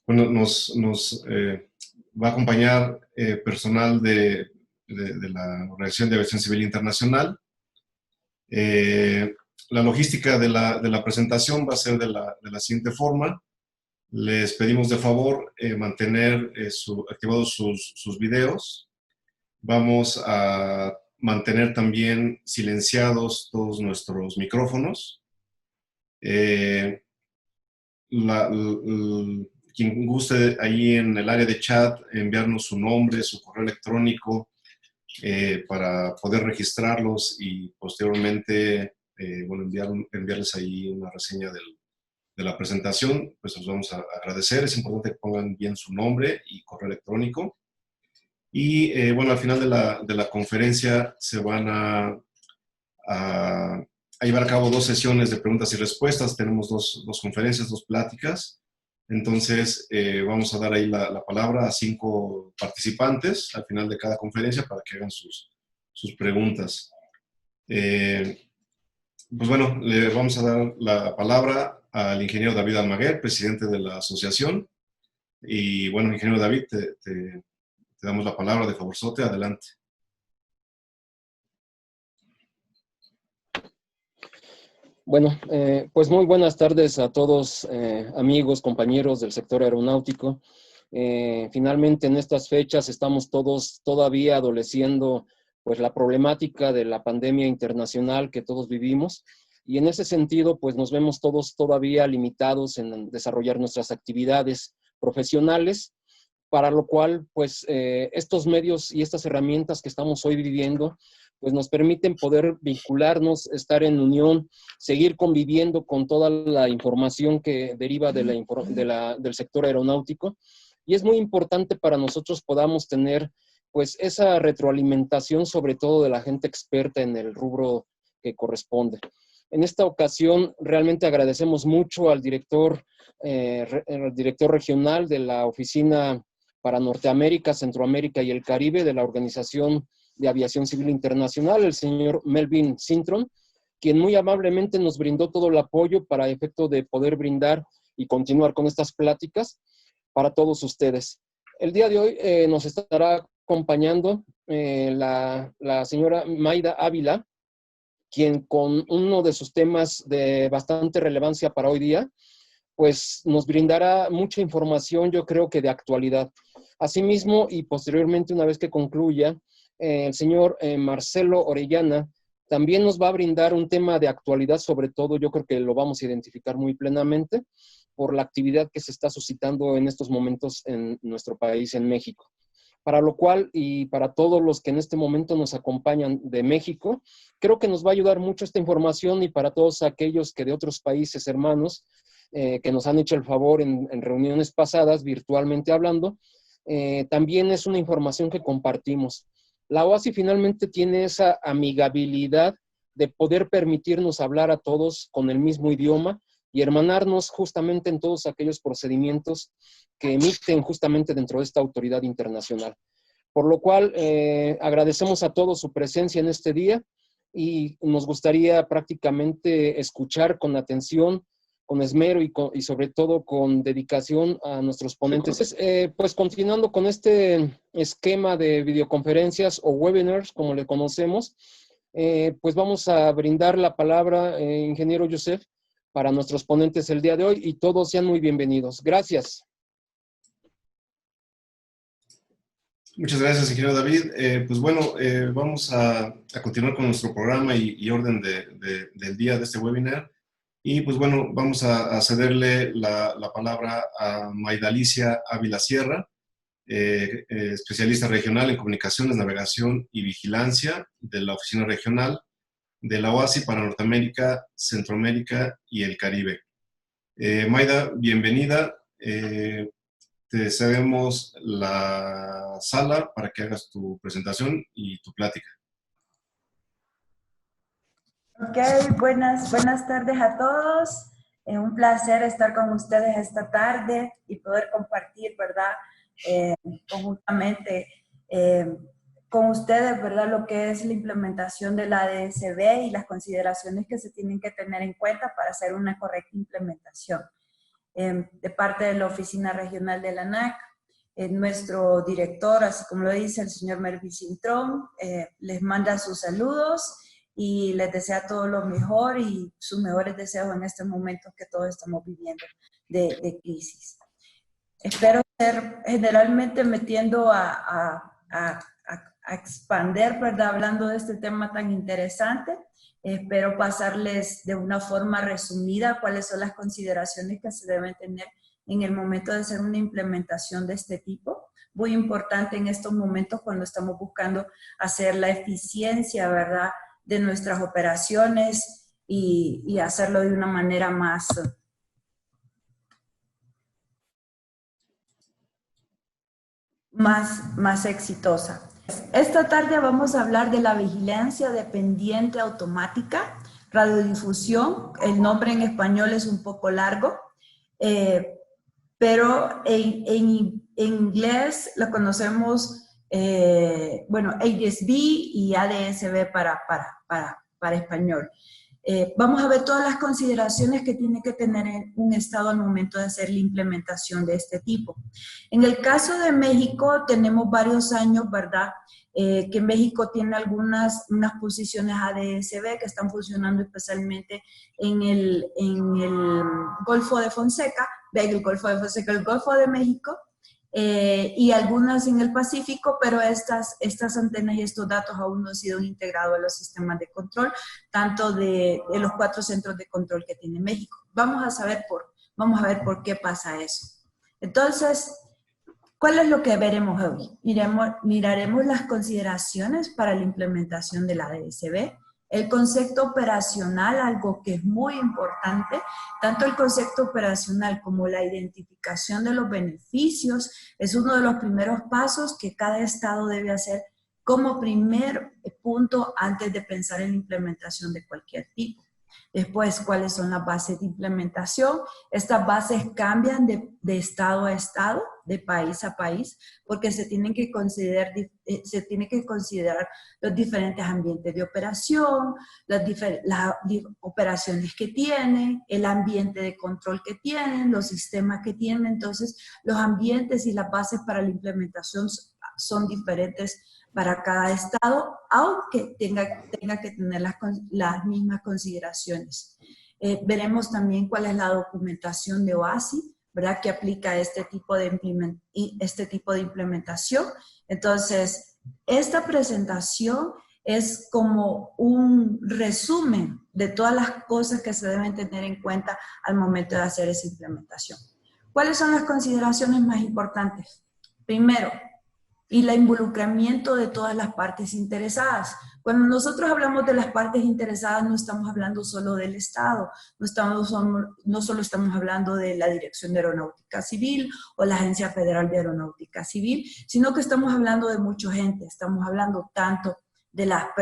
bueno, va a acompañar personal de la Organización de Aviación Civil Internacional. La logística de la presentación va a ser de la siguiente forma. Les pedimos de favor mantener activados sus videos. Vamos a mantener también silenciados todos nuestros micrófonos. Quien guste ahí en el área de chat enviarnos su nombre, su correo electrónico para poder registrarlos y posteriormente bueno, enviarles ahí una reseña de la presentación, pues nos vamos a agradecer. Es importante que pongan bien su nombre y correo electrónico. Y bueno, al final de la conferencia se van a llevar a cabo 2 sesiones de preguntas y respuestas. Tenemos dos conferencias, 2 pláticas. Entonces, vamos a dar ahí la palabra a 5 participantes al final de cada conferencia para que hagan sus preguntas. Pues bueno, le vamos a dar la palabra al ingeniero David Almaguer, presidente de la asociación. Y bueno, ingeniero David, te damos la palabra de favorzote. Adelante. Bueno, pues muy buenas tardes a todos, amigos, compañeros del sector aeronáutico. Finalmente en estas fechas estamos todos todavía adoleciendo pues la problemática de la pandemia internacional que todos vivimos, y en ese sentido pues nos vemos todos todavía limitados en desarrollar nuestras actividades profesionales, para lo cual pues estos medios y estas herramientas que estamos hoy viviendo pues nos permiten poder vincularnos, estar en unión, seguir conviviendo con toda la información que deriva del sector aeronáutico. Y es muy importante para nosotros podamos tener pues esa retroalimentación, sobre todo de la gente experta en el rubro que corresponde. En esta ocasión realmente agradecemos mucho al director regional de la Oficina para Norteamérica, Centroamérica y el Caribe de la Organización de Aviación Civil Internacional, el señor Melvin Sintron, quien muy amablemente nos brindó todo el apoyo para efecto de poder brindar y continuar con estas pláticas para todos ustedes. El día de hoy nos estará acompañando la señora Mayda Ávila, quien con uno de sus temas de bastante relevancia para hoy día, pues nos brindará mucha información, yo creo que de actualidad. Asimismo, y posteriormente, una vez que concluya, el señor Marcelo Orellana también nos va a brindar un tema de actualidad, sobre todo yo creo que lo vamos a identificar muy plenamente por la actividad que se está suscitando en estos momentos en nuestro país, en México. Para lo cual, y para todos los que en este momento nos acompañan de México, creo que nos va a ayudar mucho esta información, y para todos aquellos que de otros países hermanos que nos han hecho el favor en reuniones pasadas, virtualmente hablando, también es una información que compartimos. La OASI finalmente tiene esa amigabilidad de poder permitirnos hablar a todos con el mismo idioma y hermanarnos justamente en todos aquellos procedimientos que emiten justamente dentro de esta autoridad internacional. Por lo cual, agradecemos a todos su presencia en este día, y nos gustaría prácticamente escuchar con atención, con esmero y sobre todo con dedicación a nuestros ponentes. Pues continuando con este esquema de videoconferencias o webinars, como le conocemos, pues vamos a brindar la palabra, ingeniero Joseph, para nuestros ponentes el día de hoy, y todos sean muy bienvenidos. Gracias. Muchas gracias, ingeniero David. Pues bueno, vamos a continuar con nuestro programa y orden del día de este webinar. Y pues bueno, vamos a cederle la palabra a Mayda Alicia Ávila Sierra, especialista regional en comunicaciones, navegación y vigilancia de la Oficina Regional de la OASI para Norteamérica, Centroamérica y el Caribe. Mayda, bienvenida. Te cedemos la sala para que hagas tu presentación y tu plática. Ok, buenas tardes a todos. Es un placer estar con ustedes esta tarde y poder compartir, ¿verdad? Conjuntamente con ustedes, ¿verdad? Lo que es la implementación de la ADS-B y las consideraciones que se tienen que tener en cuenta para hacer una correcta implementación. de parte de la Oficina Regional de la ANAC. Nuestro director, así como lo dice el señor Melvin Cintrón, les manda sus saludos y les desea todo lo mejor y sus mejores deseos en estos momentos que todos estamos viviendo de crisis. Espero ser generalmente metiendo a expander, ¿verdad? Hablando de este tema tan interesante. Espero pasarles de una forma resumida cuáles son las consideraciones que se deben tener en el momento de hacer una implementación de este tipo. Muy importante en estos momentos cuando estamos buscando hacer la eficiencia, ¿verdad?, de nuestras operaciones y hacerlo de una manera más exitosa. Esta tarde vamos a hablar de la vigilancia dependiente automática, radiodifusión. El nombre en español es un poco largo, pero en inglés lo conocemos, bueno, ADSB y ADSB para español. Vamos a ver todas las consideraciones que tiene que tener un Estado al momento de hacer la implementación de este tipo. En el caso de México, tenemos varios años, ¿verdad?, que México tiene unas posiciones ADSB que están funcionando especialmente en el Golfo de Fonseca, el Golfo de México, y algunas en el Pacífico, pero estas antenas y estos datos aún no han sido integrados a los sistemas de control, tanto de los 4 centros de control que tiene México. Vamos a ver por qué pasa eso. Entonces, ¿cuál es lo que veremos hoy? Miraremos las consideraciones para la implementación de la ADSB, el concepto operacional, algo que es muy importante, tanto el concepto operacional como la identificación de los beneficios es uno de los primeros pasos que cada Estado debe hacer como primer punto antes de pensar en la implementación de cualquier tipo. Después, ¿cuáles son las bases de implementación? Estas bases cambian de estado a estado, de país a país, porque se tienen que considerar los diferentes ambientes de operación, las operaciones que tienen, el ambiente de control que tienen, los sistemas que tienen. Entonces, los ambientes y las bases para la implementación son diferentes para cada estado, aunque tenga que tener las mismas consideraciones. Veremos también cuál es la documentación de OASI, ¿verdad?, que aplica este tipo de implementación. Entonces, esta presentación es como un resumen de todas las cosas que se deben tener en cuenta al momento de hacer esa implementación. ¿Cuáles son las consideraciones más importantes? Primero, y el involucramiento de todas las partes interesadas. Cuando nosotros hablamos de las partes interesadas, no estamos hablando solo del Estado, no solo estamos hablando de la Dirección de Aeronáutica Civil o la Agencia Federal de Aeronáutica Civil, sino que estamos hablando de mucha gente, estamos hablando tanto de la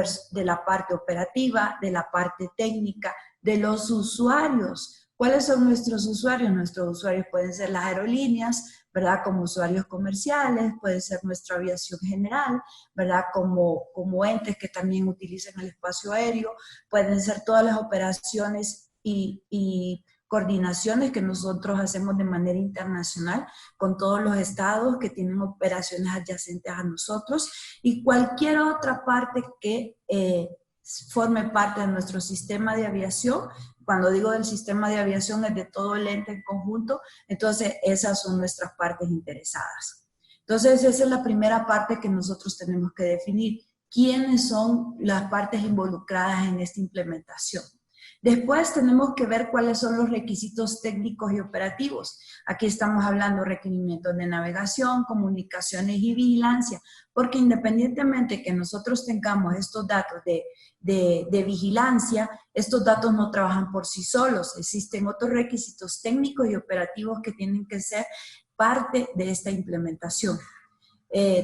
parte operativa, de la parte técnica, de los usuarios. ¿Cuáles son nuestros usuarios? Nuestros usuarios pueden ser las aerolíneas, ¿verdad?, como usuarios comerciales, puede ser nuestra aviación general, ¿verdad?, como entes que también utilizan el espacio aéreo, pueden ser todas las operaciones y coordinaciones que nosotros hacemos de manera internacional con todos los estados que tienen operaciones adyacentes a nosotros y cualquier otra parte que forme parte de nuestro sistema de aviación. Cuando digo del sistema de aviación es de todo el ente en conjunto, entonces esas son nuestras partes interesadas. Entonces esa es la primera parte que nosotros tenemos que definir. ¿Quiénes son las partes involucradas en esta implementación? Después tenemos que ver cuáles son los requisitos técnicos y operativos. Aquí estamos hablando de requerimientos de navegación, comunicaciones y vigilancia, porque independientemente que nosotros tengamos estos datos de vigilancia, estos datos no trabajan por sí solos. Existen otros requisitos técnicos y operativos que tienen que ser parte de esta implementación.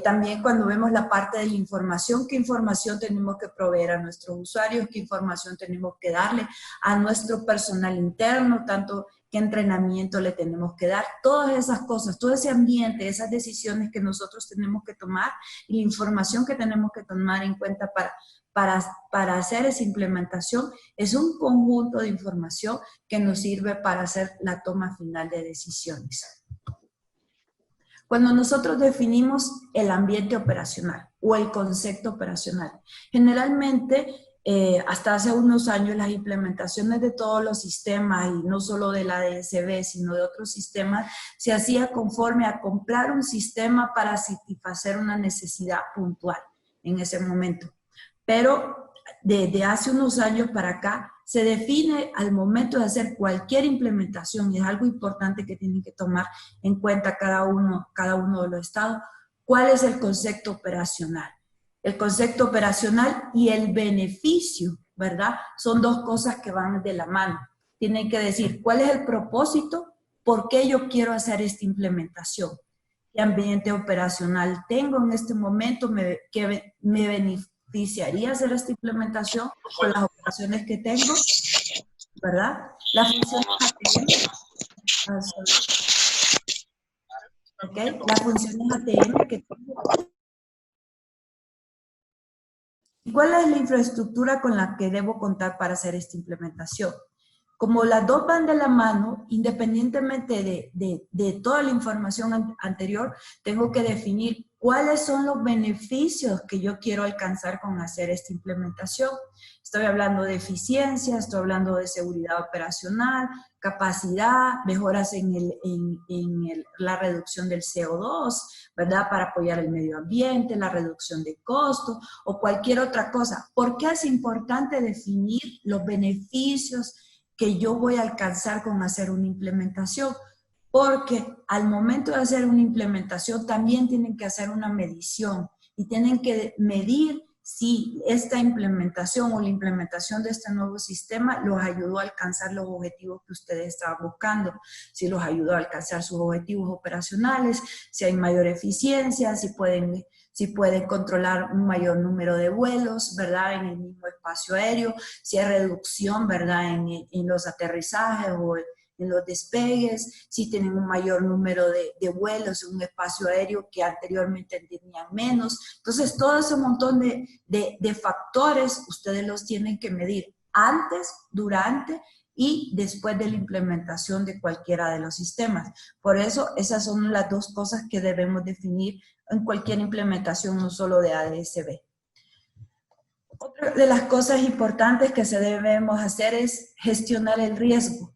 También cuando vemos la parte de la información, qué información tenemos que proveer a nuestros usuarios, qué información tenemos que darle a nuestro personal interno, tanto qué entrenamiento le tenemos que dar, todas esas cosas, todo ese ambiente, esas decisiones que nosotros tenemos que tomar y la información que tenemos que tomar en cuenta para hacer esa implementación es un conjunto de información que nos sirve para hacer la toma final de decisiones. Cuando nosotros definimos el ambiente operacional o el concepto operacional, generalmente hasta hace unos años las implementaciones de todos los sistemas, y no solo de la DSB, sino de otros sistemas, se hacía conforme a comprar un sistema para satisfacer una necesidad puntual en ese momento. Pero desde hace unos años para acá, se define al momento de hacer cualquier implementación, y es algo importante que tienen que tomar en cuenta cada uno de los estados, cuál es el concepto operacional. El concepto operacional y el beneficio, ¿verdad? Son dos cosas que van de la mano. Tienen que decir cuál es el propósito, por qué yo quiero hacer esta implementación. ¿Qué ambiente operacional tengo en este momento que me beneficiaría hacer esta implementación con las operaciones que tengo? ¿Verdad? Las funciones ATM. ¿Okay? Las funciones ATM que tengo. ¿Cuál es la infraestructura con la que debo contar para hacer esta implementación? Como las dos van de la mano, independientemente de toda la información anterior, tengo que definir cuáles son los beneficios que yo quiero alcanzar con hacer esta implementación. Estoy hablando de eficiencia, estoy hablando de seguridad operacional, capacidad, mejoras en la reducción del CO2, ¿verdad? Para apoyar el medio ambiente, la reducción de costos o cualquier otra cosa. ¿Por qué es importante definir los beneficios que yo voy a alcanzar con hacer una implementación? Porque al momento de hacer una implementación también tienen que hacer una medición y tienen que medir si esta implementación o la implementación de este nuevo sistema los ayudó a alcanzar los objetivos que ustedes estaban buscando, si los ayudó a alcanzar sus objetivos operacionales, si hay mayor eficiencia, si pueden controlar un mayor número de vuelos, ¿verdad? En el mismo espacio aéreo, si hay reducción, ¿verdad? En los aterrizajes o en los despegues, si tienen un mayor número de vuelos en un espacio aéreo que anteriormente tenían menos. Entonces, todo ese montón de factores ustedes los tienen que medir antes, durante y después de la implementación de cualquiera de los sistemas. Por eso, esas son las dos cosas que debemos definir en cualquier implementación, no solo de ADSB. Otra de las cosas importantes que debemos hacer es gestionar el riesgo.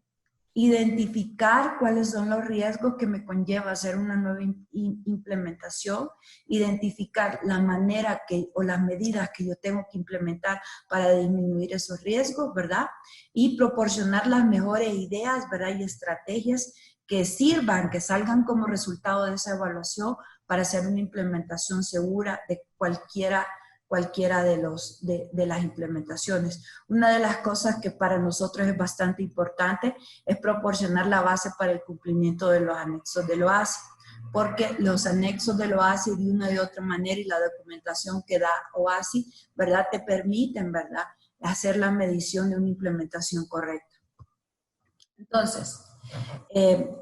Identificar cuáles son los riesgos que me conlleva hacer una nueva implementación, identificar la manera o las medidas que yo tengo que implementar para disminuir esos riesgos, ¿verdad? Y proporcionar las mejores ideas, ¿verdad? Y estrategias que sirvan, que salgan como resultado de esa evaluación para hacer una implementación segura de cualquiera de las implementaciones. Una de las cosas que para nosotros es bastante importante es proporcionar la base para el cumplimiento de los anexos del OASI, porque los anexos del OASI de una y otra manera y la documentación que da OASI, ¿verdad? Te permiten, ¿verdad? Hacer la medición de una implementación correcta. Entonces,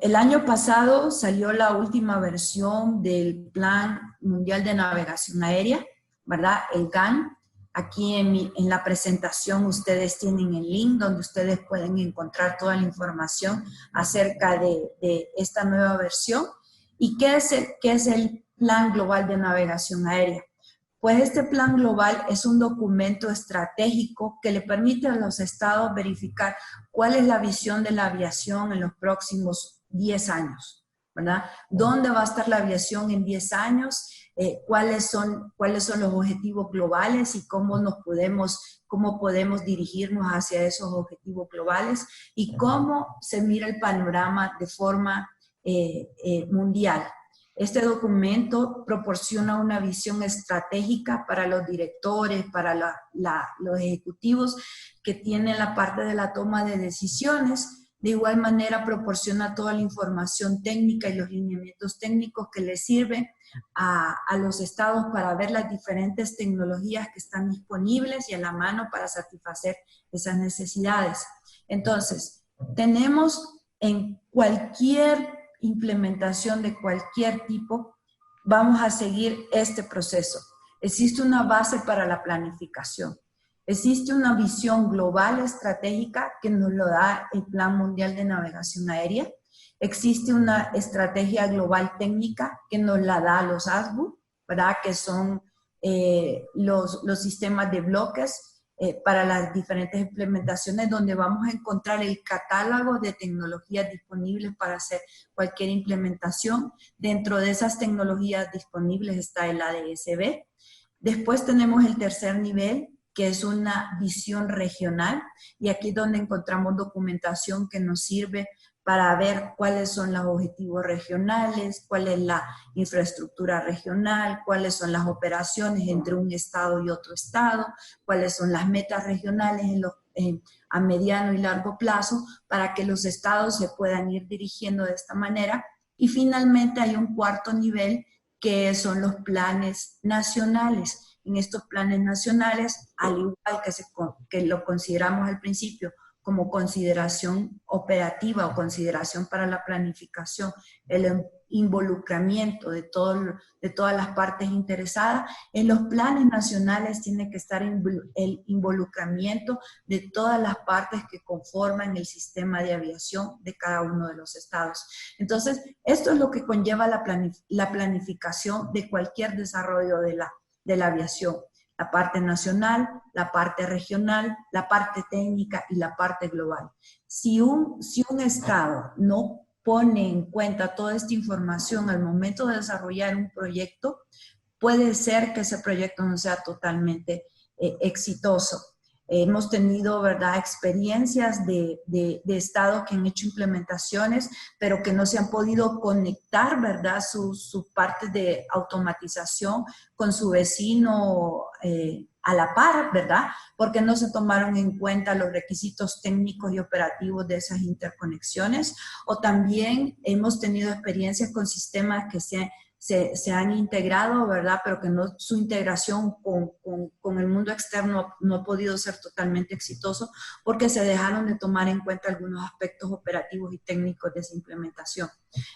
el año pasado salió la última versión del Plan Mundial de Navegación Aérea, ¿verdad? El GAN. Aquí en la presentación ustedes tienen el link donde ustedes pueden encontrar toda la información acerca de esta nueva versión. ¿Y qué es el Plan Global de Navegación Aérea? Pues este plan global es un documento estratégico que le permite a los estados verificar cuál es la visión de la aviación en los próximos 10 años, ¿verdad? ¿Dónde va a estar la aviación en 10 años? ¿Cuáles son los objetivos globales y cómo podemos dirigirnos hacia esos objetivos globales y cómo se mira el panorama de forma mundial. Este documento proporciona una visión estratégica para los directores, para los ejecutivos que tienen la parte de la toma de decisiones. De igual manera proporciona toda la información técnica y los lineamientos técnicos que les sirven a los estados para ver las diferentes tecnologías que están disponibles y a la mano para satisfacer esas necesidades. Entonces, tenemos en cualquier implementación de cualquier tipo, vamos a seguir este proceso. Existe una base para la planificación. Existe una visión global estratégica que nos lo da el Plan Mundial de Navegación Aérea. Existe una estrategia global técnica que nos la da los ASBU, ¿verdad? Que son los sistemas de bloques para las diferentes implementaciones, donde vamos a encontrar el catálogo de tecnologías disponibles para hacer cualquier implementación. Dentro de esas tecnologías disponibles está el ADS-B. Después tenemos el tercer nivel, que es una visión regional, y aquí es donde encontramos documentación que nos sirve para ver cuáles son los objetivos regionales, cuál es la infraestructura regional, cuáles son las operaciones entre un estado y otro estado, cuáles son las metas regionales a mediano y largo plazo, para que los estados se puedan ir dirigiendo de esta manera. Y finalmente hay un cuarto nivel, que son los planes nacionales. En estos planes nacionales, al igual que lo consideramos al principio como consideración operativa o consideración para la planificación, el involucramiento de todas las partes interesadas, en los planes nacionales tiene que estar el involucramiento de todas las partes que conforman el sistema de aviación de cada uno de los estados. Entonces, esto es lo que conlleva la planificación de cualquier desarrollo de la aviación. La parte nacional, la parte regional, la parte técnica y la parte global. Si un estado no pone en cuenta toda esta información al momento de desarrollar un proyecto, puede ser que ese proyecto no sea totalmente exitoso. Hemos tenido, ¿verdad?, experiencias de estados que han hecho implementaciones, pero que no se han podido conectar, ¿verdad?, su parte de automatización con su vecino a la par, ¿verdad?, porque no se tomaron en cuenta los requisitos técnicos y operativos de esas interconexiones. O también hemos tenido experiencias con sistemas que se han integrado, ¿verdad? Pero que su integración con el mundo externo no ha podido ser totalmente exitoso porque se dejaron de tomar en cuenta algunos aspectos operativos y técnicos de esa implementación.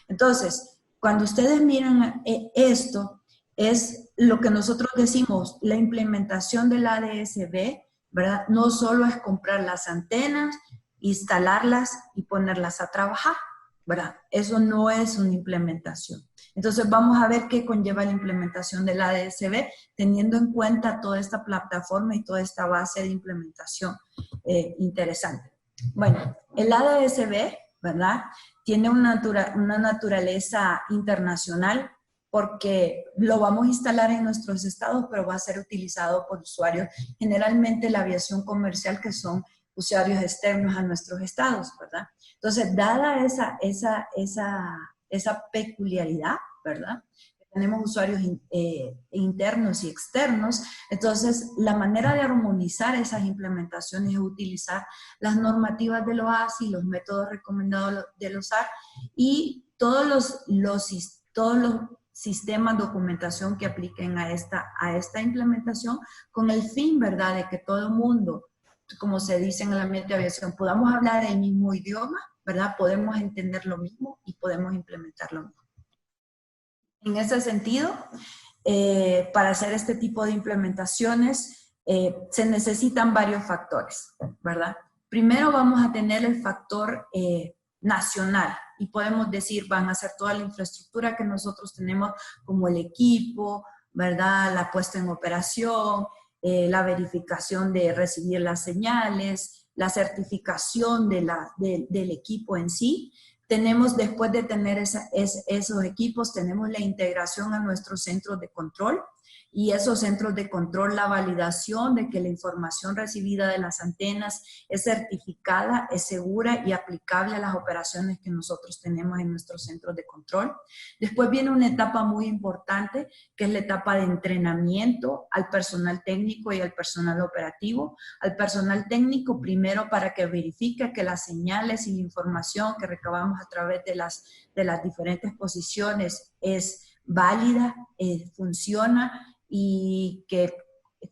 Entonces, cuando ustedes miran esto, es lo que nosotros decimos, la implementación del ADS-B, ¿verdad? No solo es comprar las antenas, instalarlas y ponerlas a trabajar, ¿verdad? Eso no es una implementación. Entonces vamos a ver qué conlleva la implementación del ADS-B, teniendo en cuenta toda esta plataforma y toda esta base de implementación interesante. Bueno, el ADS-B, ¿verdad?, tiene una naturaleza internacional porque lo vamos a instalar en nuestros estados, pero va a ser utilizado por usuarios, generalmente la aviación comercial, que son usuarios externos a nuestros estados, ¿verdad? Entonces, dada esa peculiaridad, ¿verdad?, tenemos usuarios internos y externos, entonces la manera de armonizar esas implementaciones es utilizar las normativas de los OASI, los métodos recomendados de los AR y todos los sistemas de documentación que apliquen a esta implementación, con el fin, ¿verdad?, de que todo el mundo, como se dice en el ambiente de aviación, podamos hablar el mismo idioma, ¿verdad? Podemos entender lo mismo y podemos implementar lo mismo. En ese sentido, para hacer este tipo de implementaciones, se necesitan varios factores, ¿verdad? Primero vamos a tener el factor nacional, y podemos decir, van a ser toda la infraestructura que nosotros tenemos, como el equipo, ¿verdad?, la puesta en operación, la verificación de recibir las señales, la certificación del equipo en sí. Tenemos, después de tener esos equipos, tenemos la integración a nuestros centros de control, y esos centros de control, la validación de que la información recibida de las antenas es certificada, es segura y aplicable a las operaciones que nosotros tenemos en nuestros centros de control. Después viene una etapa muy importante, que es la etapa de entrenamiento al personal técnico y al personal operativo. Al personal técnico, primero, para que verifique que las señales y la información que recabamos a través de las diferentes posiciones es válida, funciona, y que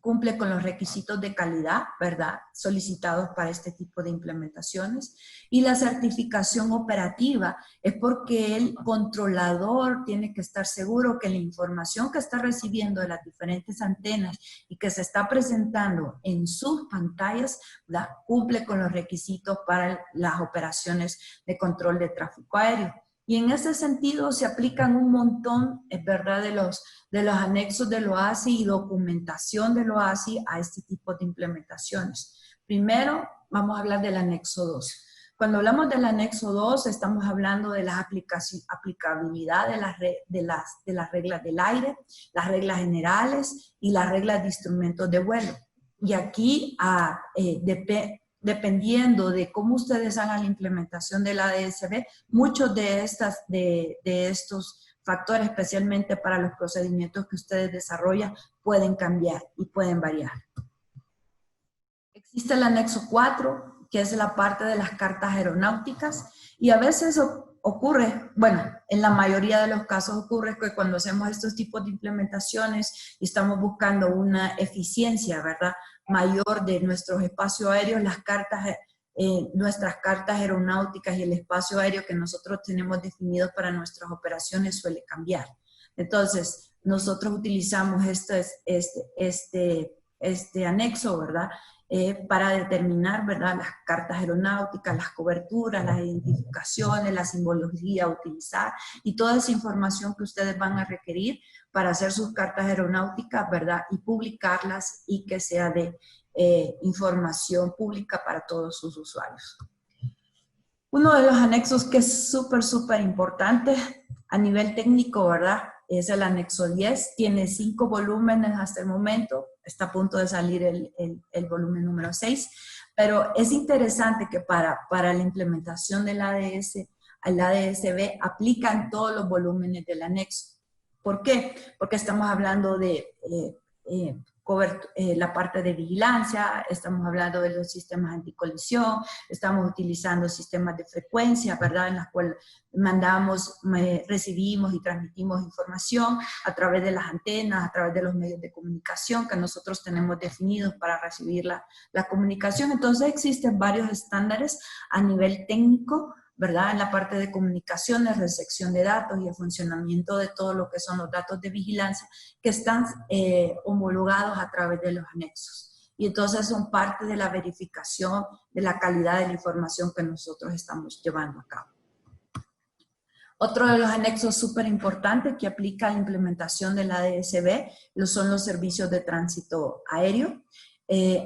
cumple con los requisitos de calidad, ¿verdad?, solicitados para este tipo de implementaciones. Y la certificación operativa es porque el controlador tiene que estar seguro que la información que está recibiendo de las diferentes antenas y que se está presentando en sus pantallas, ¿verdad?, cumple con los requisitos para las operaciones de control de tráfico aéreo. Y en ese sentido se aplican un montón, es verdad, de los anexos del OASI y documentación del OASI a este tipo de implementaciones. Primero, vamos a hablar del anexo 2. Cuando hablamos del anexo 2, estamos hablando de la aplicabilidad de las reglas del aire, las reglas generales y las reglas de instrumentos de vuelo. Y aquí dependiendo de cómo ustedes hagan la implementación de la ADS-B, muchos de estos factores, especialmente para los procedimientos que ustedes desarrollan, pueden cambiar y pueden variar. Existe el anexo 4, que es la parte de las cartas aeronáuticas, y a veces ocurre, bueno, en la mayoría de los casos ocurre que cuando hacemos estos tipos de implementaciones y estamos buscando una eficiencia, ¿verdad?, mayor de nuestros espacios aéreos, nuestras cartas aeronáuticas y el espacio aéreo que nosotros tenemos definido para nuestras operaciones suele cambiar. Entonces, nosotros utilizamos este anexo, ¿verdad?, para determinar, ¿verdad?, las cartas aeronáuticas, las coberturas, las identificaciones, la simbología a utilizar y toda esa información que ustedes van a requerir para hacer sus cartas aeronáuticas, ¿verdad?, y publicarlas y que sea de información pública para todos sus usuarios. Uno de los anexos que es súper importante a nivel técnico, ¿verdad?, es el anexo 10. Tiene 5 volúmenes hasta el momento. Está a punto de salir el volumen número 6. Pero es interesante que para la implementación del ADS-B aplican todos los volúmenes del anexo. ¿Por qué? Porque estamos hablando de la parte de vigilancia, estamos hablando de los sistemas anticolisión, estamos utilizando sistemas de frecuencia, ¿verdad?, en las cuales recibimos y transmitimos información a través de las antenas, a través de los medios de comunicación que nosotros tenemos definidos para recibir la comunicación. Entonces existen varios estándares a nivel técnico, ¿verdad?, en la parte de comunicaciones, recepción de datos y el funcionamiento de todo lo que son los datos de vigilancia que están homologados a través de los anexos. Y entonces son parte de la verificación de la calidad de la información que nosotros estamos llevando a cabo. Otro de los anexos súper importantes que aplica a la implementación de la ADS-B son los servicios de tránsito aéreo.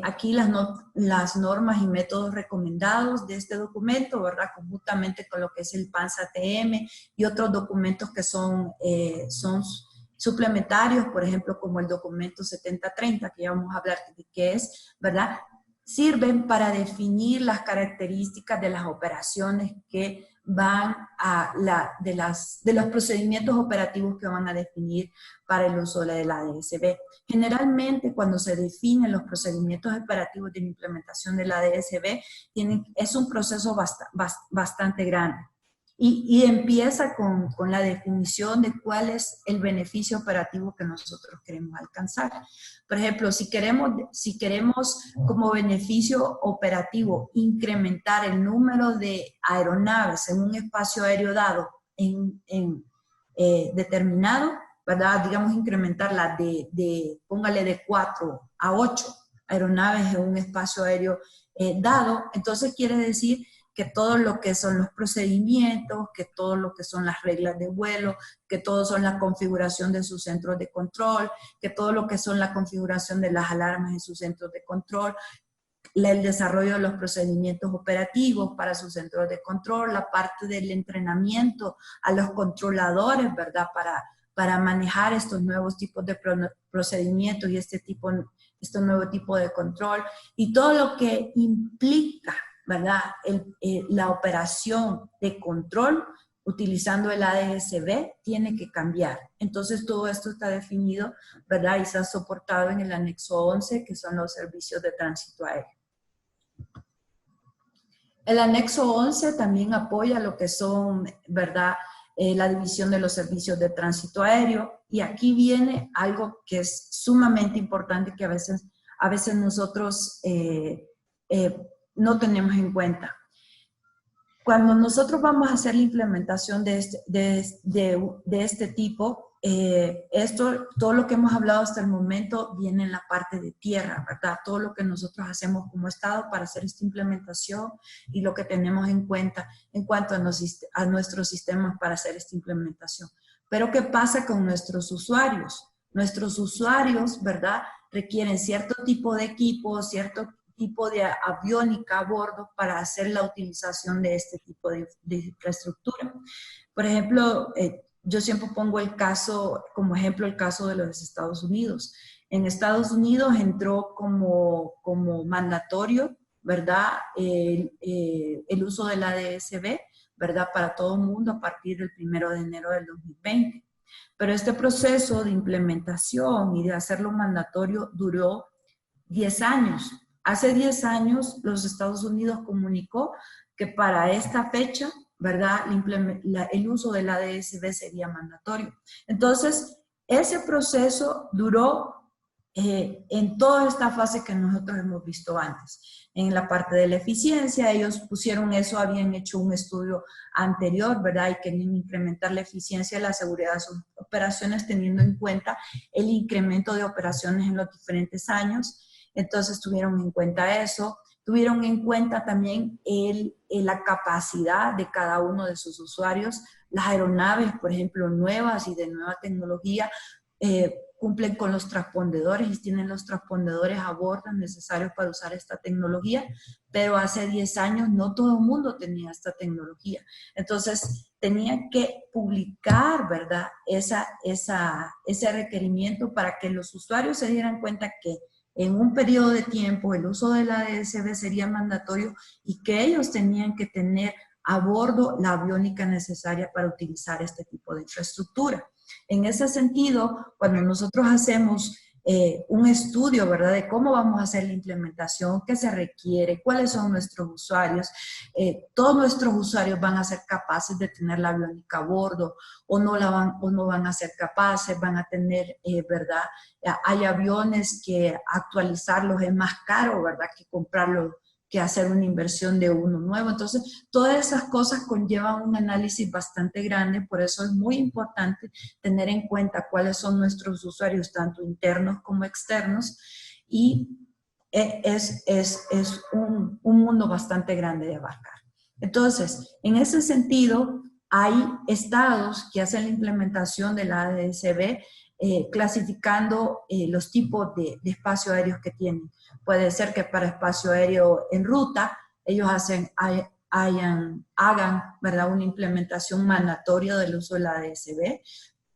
Aquí las normas y métodos recomendados de este documento, ¿verdad?, conjuntamente con lo que es el PANS-ATM y otros documentos que son suplementarios, por ejemplo, como el documento 7030, que ya vamos a hablar de qué es, ¿verdad?, sirven para definir las características de las operaciones que van de los procedimientos operativos que van a definir para el uso de la ADS-B. Generalmente, cuando se definen los procedimientos operativos de la implementación de la ADS-B, es un proceso bastante grande. Y empieza con la definición de cuál es el beneficio operativo que nosotros queremos alcanzar. Por ejemplo, si queremos como beneficio operativo incrementar el número de aeronaves en un espacio aéreo dado determinado, ¿verdad?, digamos incrementarla póngale de 4 a 8 aeronaves en un espacio aéreo dado, entonces quiere decir que todo lo que son los procedimientos, que todo lo que son las reglas de vuelo, que todo son la configuración de sus centros de control, que todo lo que son la configuración de las alarmas en sus centros de control, el desarrollo de los procedimientos operativos para sus centros de control, la parte del entrenamiento a los controladores, ¿verdad?, para manejar estos nuevos tipos de procedimientos y este nuevo tipo de control, y todo lo que implica, ¿verdad?, la operación de control utilizando el ADS-B tiene que cambiar. Entonces todo esto está definido, ¿verdad?, y está soportado en el anexo 11, que son los servicios de tránsito aéreo. El anexo 11 también apoya lo que son, ¿verdad?, la división de los servicios de tránsito aéreo. Y aquí viene algo que es sumamente importante que a veces nosotros no tenemos en cuenta. Cuando nosotros vamos a hacer la implementación de este tipo, todo lo que hemos hablado hasta el momento viene en la parte de tierra, ¿verdad? Todo lo que nosotros hacemos como Estado para hacer esta implementación y lo que tenemos en cuenta en cuanto a nuestros sistemas para hacer esta implementación. Pero ¿qué pasa con nuestros usuarios? Nuestros usuarios, ¿verdad? Requieren cierto tipo de equipo, cierto tipo de aviónica a bordo para hacer la utilización de este tipo de infraestructura. Por ejemplo, yo siempre pongo como ejemplo el caso de los Estados Unidos. En Estados Unidos entró como mandatorio, ¿verdad? El uso de la ADS-B, ¿verdad? Para todo el mundo a partir del 1 de enero del 2020. Pero este proceso de implementación y de hacerlo mandatorio duró 10 años. Hace 10 años los Estados Unidos comunicó que para esta fecha, ¿verdad? El uso del ADS-B sería mandatorio. Entonces, ese proceso duró en toda esta fase que nosotros hemos visto antes. En la parte de la eficiencia, ellos pusieron eso, habían hecho un estudio anterior, ¿verdad? Y querían incrementar la eficiencia y la seguridad de sus operaciones teniendo en cuenta el incremento de operaciones en los diferentes años. Entonces, tuvieron en cuenta eso. Tuvieron en cuenta también la capacidad de cada uno de sus usuarios. Las aeronaves, por ejemplo, nuevas y de nueva tecnología, cumplen con los transpondedores y tienen los transpondedores a bordo necesarios para usar esta tecnología, pero hace 10 años no todo el mundo tenía esta tecnología. Entonces, tenían que publicar, ¿verdad?, ese requerimiento para que los usuarios se dieran cuenta que en un periodo de tiempo el uso de la ADS-B sería mandatorio y que ellos tenían que tener a bordo la aviónica necesaria para utilizar este tipo de infraestructura. En ese sentido, cuando nosotros hacemos un estudio, ¿verdad?, de cómo vamos a hacer la implementación, qué se requiere, cuáles son nuestros usuarios, todos nuestros usuarios van a ser capaces de tener la aviónica a bordo o no van a ser capaces, van a tener, ¿verdad? Hay aviones que actualizarlos es más caro, ¿verdad?, que comprarlos, que hacer una inversión de uno nuevo. Entonces, todas esas cosas conllevan un análisis bastante grande, por eso es muy importante tener en cuenta cuáles son nuestros usuarios, tanto internos como externos, y es un mundo bastante grande de abarcar. Entonces, en ese sentido, hay estados que hacen la implementación de la ADS-B clasificando los tipos de espacio aéreos que tienen. Puede ser que para espacio aéreo en ruta, ellos hagan, ¿verdad?, una implementación mandatoria del uso de la ADS-B.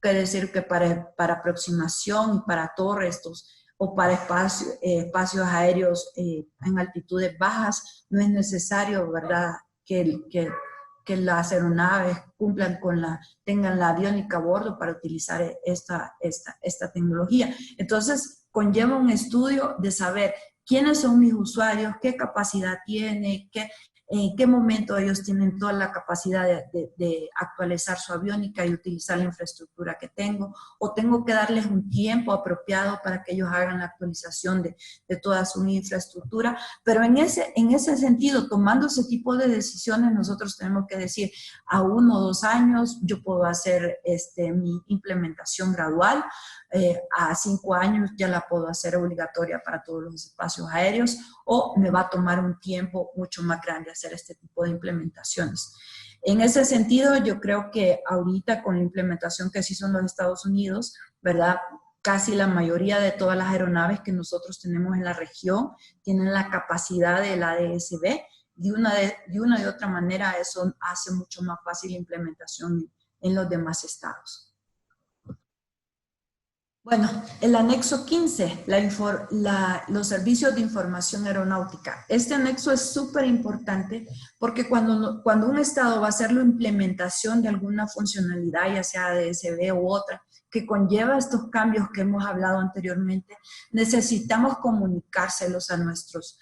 Quiere decir que para aproximación y para torres o para espacios aéreos en altitudes bajas, no es necesario, ¿verdad?, que las aeronaves tengan la aviónica a bordo para utilizar esta tecnología. Entonces, conlleva un estudio de saber quiénes son mis usuarios, qué capacidad tiene, en qué momento ellos tienen toda la capacidad de actualizar su aviónica y utilizar la infraestructura que tengo, o tengo que darles un tiempo apropiado para que ellos hagan la actualización de toda su infraestructura. Pero en ese sentido, tomando ese tipo de decisiones, nosotros tenemos que decir, a 1 o 2 años yo puedo hacer mi implementación gradual, a 5 años ya la puedo hacer obligatoria para todos los espacios aéreos, o me va a tomar un tiempo mucho más grande hacer este tipo de implementaciones. En ese sentido, yo creo que ahorita con la implementación que se hizo en los Estados Unidos, ¿verdad?, casi la mayoría de todas las aeronaves que nosotros tenemos en la región tienen la capacidad de la ADS-B. De una y otra manera, eso hace mucho más fácil la implementación en los demás estados. Bueno, el anexo 15, los servicios de información aeronáutica. Este anexo es súper importante porque cuando un estado va a hacer la implementación de alguna funcionalidad, ya sea ADS-B u otra, que conlleva estos cambios que hemos hablado anteriormente, necesitamos comunicárselos a nuestros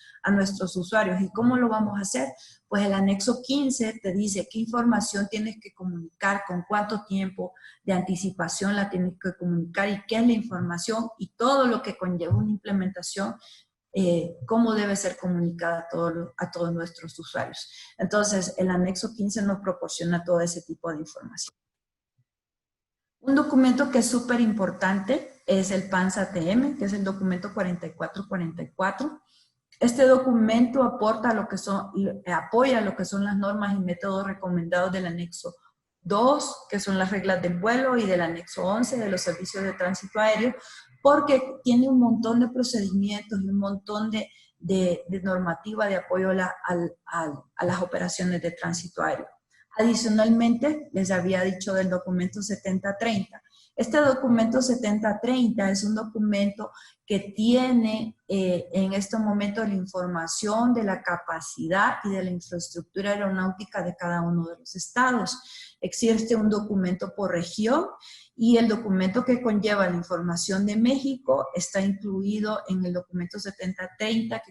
usuarios. ¿Y cómo lo vamos a hacer? Pues el anexo 15 te dice qué información tienes que comunicar, con cuánto tiempo de anticipación la tienes que comunicar y qué es la información y todo lo que conlleva una implementación, cómo debe ser comunicada a todos nuestros usuarios. Entonces, el anexo 15 nos proporciona todo ese tipo de información. Un documento que es súper importante es el PANS-ATM, que es el documento 4444. Este documento apoya lo que son las normas y métodos recomendados del anexo 2, que son las reglas del vuelo, y del anexo 11 de los servicios de tránsito aéreo, porque tiene un montón de procedimientos y un montón de normativa de apoyo a las operaciones de tránsito aéreo. Adicionalmente, les había dicho del documento 7030. Este documento 7030 es un documento que tiene en estos momentos la información de la capacidad y de la infraestructura aeronáutica de cada uno de los estados. Existe un documento por región y el documento que conlleva la información de México está incluido en el documento 7030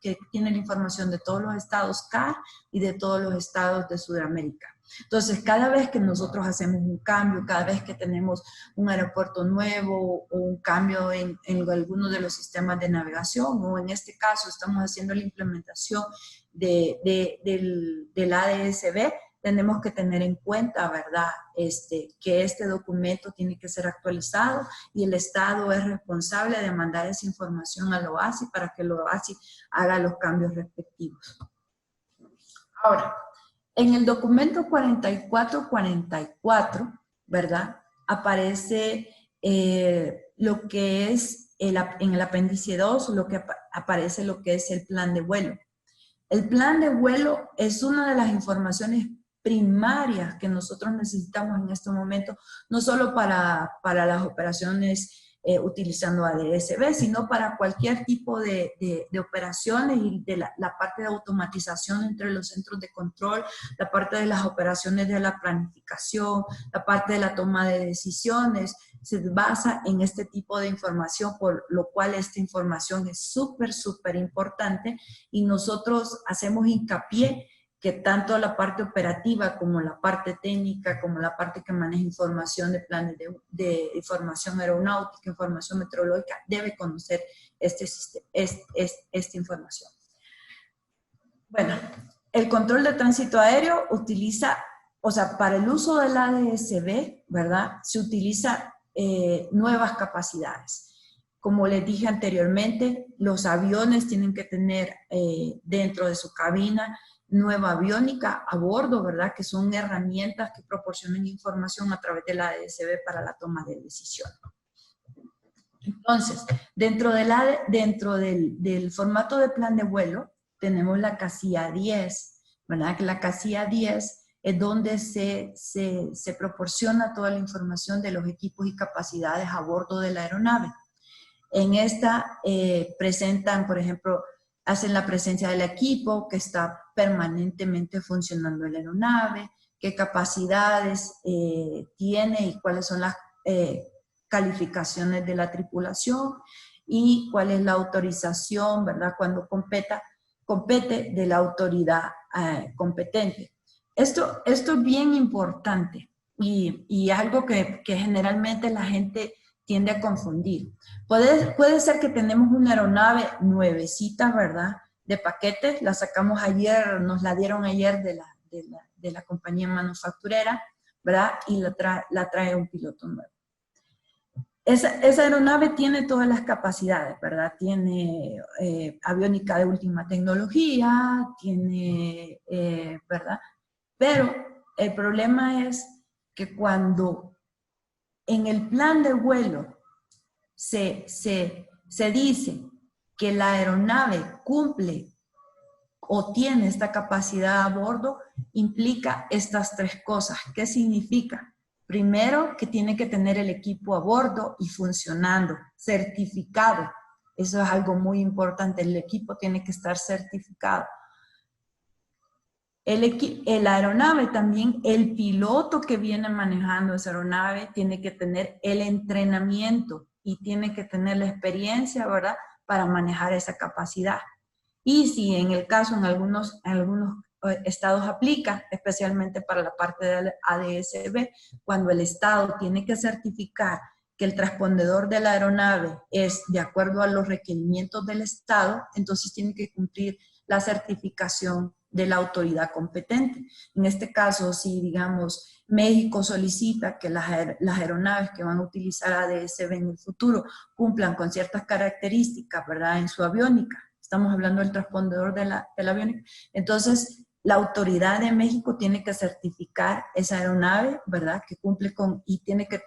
que tiene la información de todos los estados CAR y de todos los estados de Sudamérica. Entonces, cada vez que nosotros hacemos un cambio, cada vez que tenemos un aeropuerto nuevo o un cambio en alguno de los sistemas de navegación, o en este caso estamos haciendo la implementación del ADS-B, tenemos que tener en cuenta, ¿verdad?, que este documento tiene que ser actualizado y el Estado es responsable de mandar esa información al OASI para que el OASI haga los cambios respectivos. Ahora, en el documento 4444, ¿verdad?, aparece lo que es, en el apéndice 2, aparece lo que es el plan de vuelo. El plan de vuelo es una de las informaciones primarias que nosotros necesitamos en este momento, no solo para las operaciones utilizando ADS-B, sino para cualquier tipo de operaciones y de la parte de automatización entre los centros de control, la parte de las operaciones de la planificación, la parte de la toma de decisiones, se basa en este tipo de información, por lo cual esta información es súper, súper importante y nosotros hacemos hincapié que tanto la parte operativa como la parte técnica, como la parte que maneja información de planes de información aeronáutica, información meteorológica, debe conocer esta información. Bueno, el control de tránsito aéreo utiliza, o sea, para el uso del ADS-B, ¿verdad?, se utiliza nuevas capacidades. Como les dije anteriormente, los aviones tienen que tener dentro de su cabina nueva aviónica a bordo, ¿verdad?, que son herramientas que proporcionan información a través de la ADS-B para la toma de decisión. Entonces, dentro del formato de plan de vuelo, tenemos la casilla 10, ¿verdad?, que la casilla 10 es donde se proporciona toda la información de los equipos y capacidades a bordo de la aeronave. En esta presentan, por ejemplo, hacen la presencia del equipo que está permanentemente funcionando en la aeronave, qué capacidades tiene y cuáles son las calificaciones de la tripulación y cuál es la autorización, ¿verdad?, cuando compete de la autoridad competente. Esto es bien importante y algo que generalmente la gente tiende a confundir. Puede ser que tenemos una aeronave nuevecita, ¿verdad?, de paquete, la sacamos ayer, nos la dieron ayer de la compañía manufacturera, ¿verdad?, y la trae un piloto nuevo. Esa aeronave tiene todas las capacidades, ¿verdad? Tiene aviónica de última tecnología, tiene, ¿verdad? Pero el problema es que cuando en el plan de vuelo se dice que la aeronave cumple o tiene esta capacidad a bordo, implica estas tres cosas. ¿Qué significa? Primero, que tiene que tener el equipo a bordo y funcionando, certificado. Eso es algo muy importante, el equipo tiene que estar certificado. La aeronave también, el piloto que viene manejando esa aeronave tiene que tener el entrenamiento y tiene que tener la experiencia, ¿verdad?, para manejar esa capacidad. Y si en el caso, en algunos estados aplica, especialmente para la parte del ADS-B, cuando el estado tiene que certificar que el transpondedor de la aeronave es de acuerdo a los requerimientos del estado, entonces tiene que cumplir la certificación de la autoridad competente. En este caso, si digamos México solicita que las aeronaves que van a utilizar ADS-B en el futuro cumplan con ciertas características, ¿verdad?, en su aviónica, estamos hablando del transpondedor de la aviónica, entonces la autoridad de México tiene que certificar esa aeronave, ¿verdad?, que cumple con, y tiene que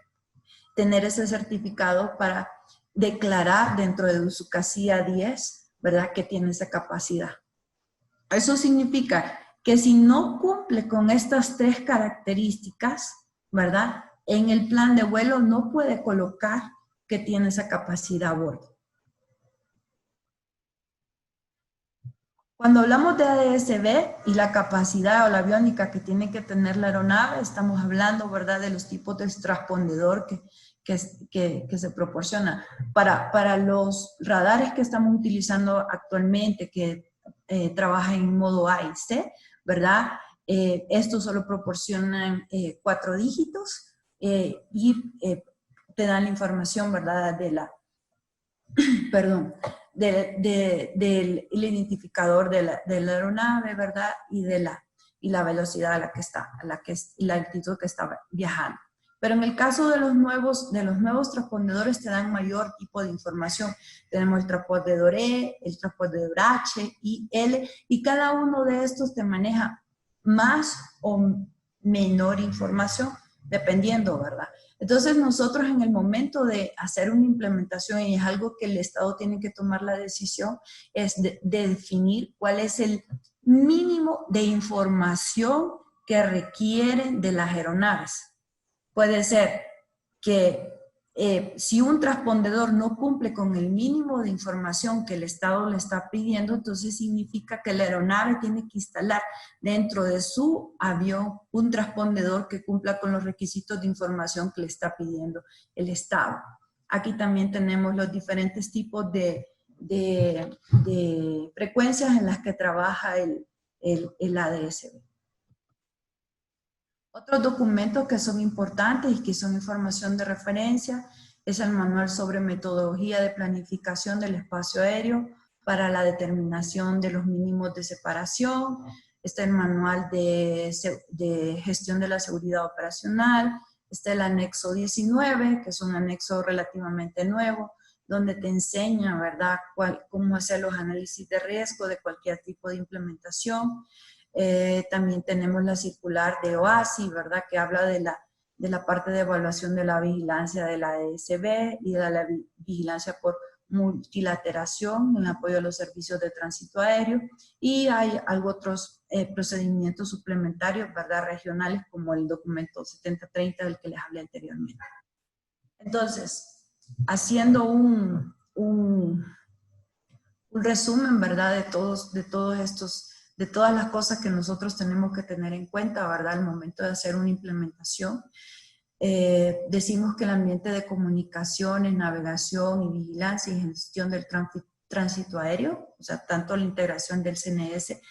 tener ese certificado para declarar dentro de su casilla 10, ¿verdad?, que tiene esa capacidad. Eso significa que si no cumple con estas 3 características, ¿verdad?, en el plan de vuelo no puede colocar que tiene esa capacidad a bordo. Cuando hablamos de ADS-B y la capacidad o la aviónica que tiene que tener la aeronave, estamos hablando, ¿verdad?, de los tipos de transpondedor que se proporciona. Para los radares que estamos utilizando actualmente, que trabajan en modo A y C, ¿verdad?, estos solo proporcionan 4 dígitos y te dan la información, ¿verdad?, de la, perdón, del identificador de la aeronave, ¿verdad?, y la velocidad a la que está, y la altitud que está viajando. Pero en el caso de los nuevos transpondedores te dan mayor tipo de información. Tenemos el transpondedor E, el transpondedor H y L, y cada uno de estos te maneja más o menor información, dependiendo, ¿verdad? Entonces nosotros en el momento de hacer una implementación, y es algo que el Estado tiene que tomar la decisión, es de definir cuál es el mínimo de información que requieren de las aeronaves. Puede ser que si un transpondedor no cumple con el mínimo de información que el Estado le está pidiendo, entonces significa que la aeronave tiene que instalar dentro de su avión un transpondedor que cumpla con los requisitos de información que le está pidiendo el Estado. Aquí también tenemos los diferentes tipos de frecuencias en las que trabaja el ADS-B. Otros documentos que son importantes y que son información de referencia es el manual sobre metodología de planificación del espacio aéreo para la determinación de los mínimos de separación. Está el manual de gestión de la seguridad operacional. Está el anexo 19, que es un anexo relativamente nuevo, donde te enseña, ¿verdad?, cómo hacer los análisis de riesgo de cualquier tipo de implementación. También tenemos la circular de OASI, ¿verdad?, que habla de la parte de evaluación de la vigilancia de la ADS-B y de la vigilancia por multilateración en apoyo a los servicios de tránsito aéreo. Y hay otros procedimientos suplementarios, ¿verdad?, regionales, como el documento 7030 del que les hablé anteriormente. Entonces, haciendo un resumen, ¿verdad?, de todas las cosas que nosotros tenemos que tener en cuenta, ¿verdad?, al momento de hacer una implementación. Decimos que el ambiente de comunicaciones, navegación y vigilancia y gestión del tránsito aéreo, o sea, tanto la integración del CNS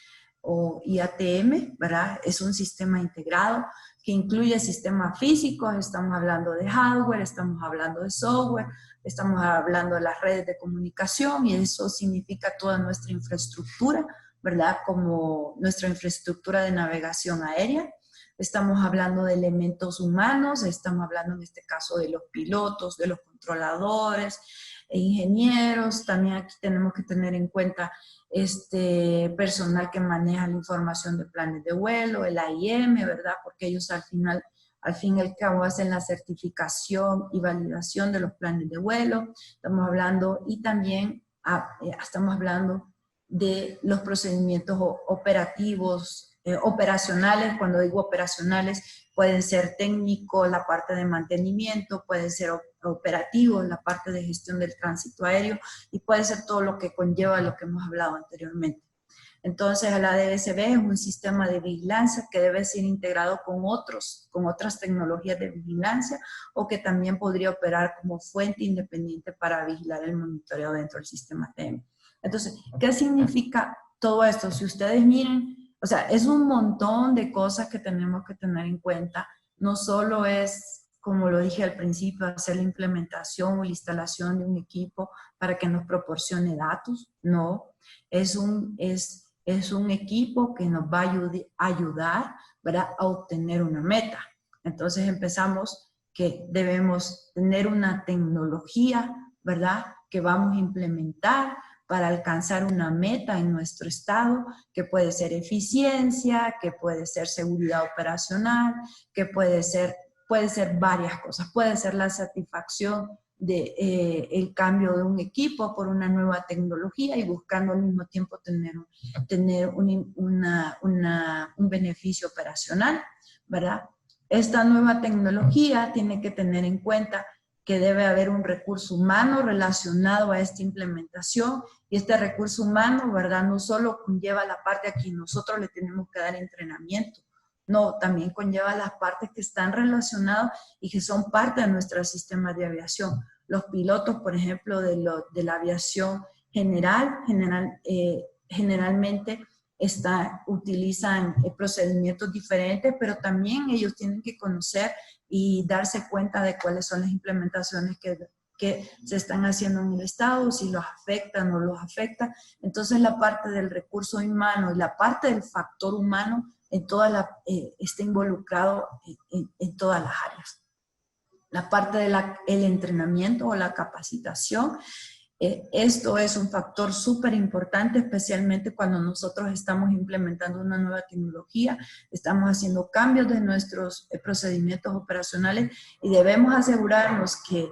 o IATM, ¿verdad?, es un sistema integrado que incluye sistemas físicos, estamos hablando de hardware, estamos hablando de software, estamos hablando de las redes de comunicación, y eso significa toda nuestra infraestructura, ¿verdad?, como nuestra infraestructura de navegación aérea. Estamos hablando de elementos humanos, estamos hablando en este caso de los pilotos, de los controladores e ingenieros. También aquí tenemos que tener en cuenta personal que maneja la información de planes de vuelo, el AIM, ¿verdad?, porque ellos al fin y al cabo hacen la certificación y validación de los planes de vuelo. Estamos hablando, y también estamos hablando de los procedimientos operativos, operacionales. Cuando digo operacionales, pueden ser técnicos, la parte de mantenimiento, pueden ser operativos, la parte de gestión del tránsito aéreo, y puede ser todo lo que conlleva lo que hemos hablado anteriormente. Entonces, el ADSB es un sistema de vigilancia que debe ser integrado con otras tecnologías de vigilancia o que también podría operar como fuente independiente para vigilar el monitoreo dentro del sistema TM. Entonces, ¿qué significa todo esto? Si ustedes miren, o sea, es un montón de cosas que tenemos que tener en cuenta. No solo es, como lo dije al principio, hacer la implementación o la instalación de un equipo para que nos proporcione datos. No, es un equipo que nos va a ayudar, ¿verdad?, a obtener una meta. Entonces empezamos que debemos tener una tecnología, ¿verdad?, que vamos a implementar para alcanzar una meta en nuestro estado, que puede ser eficiencia, que puede ser seguridad operacional, que puede ser varias cosas. Puede ser la satisfacción de el cambio de un equipo por una nueva tecnología y buscando al mismo tiempo tener un beneficio operacional, ¿verdad? Esta nueva tecnología tiene que tener en cuenta que debe haber un recurso humano relacionado a esta implementación, y este recurso humano, ¿verdad?, no solo conlleva la parte a quien nosotros le tenemos que dar entrenamiento, no, también conlleva las partes que están relacionadas y que son parte de nuestro sistema de aviación. Los pilotos, por ejemplo, de la aviación generalmente utilizan procedimientos diferentes, pero también ellos tienen que conocer y darse cuenta de cuáles son las implementaciones que se están haciendo en el Estado, si los afecta o no los afecta. Entonces la parte del recurso humano y la parte del factor humano está involucrado en todas las áreas. La parte del entrenamiento o la capacitación, esto es un factor súper importante, especialmente cuando nosotros estamos implementando una nueva tecnología, estamos haciendo cambios de nuestros procedimientos operacionales y debemos asegurarnos que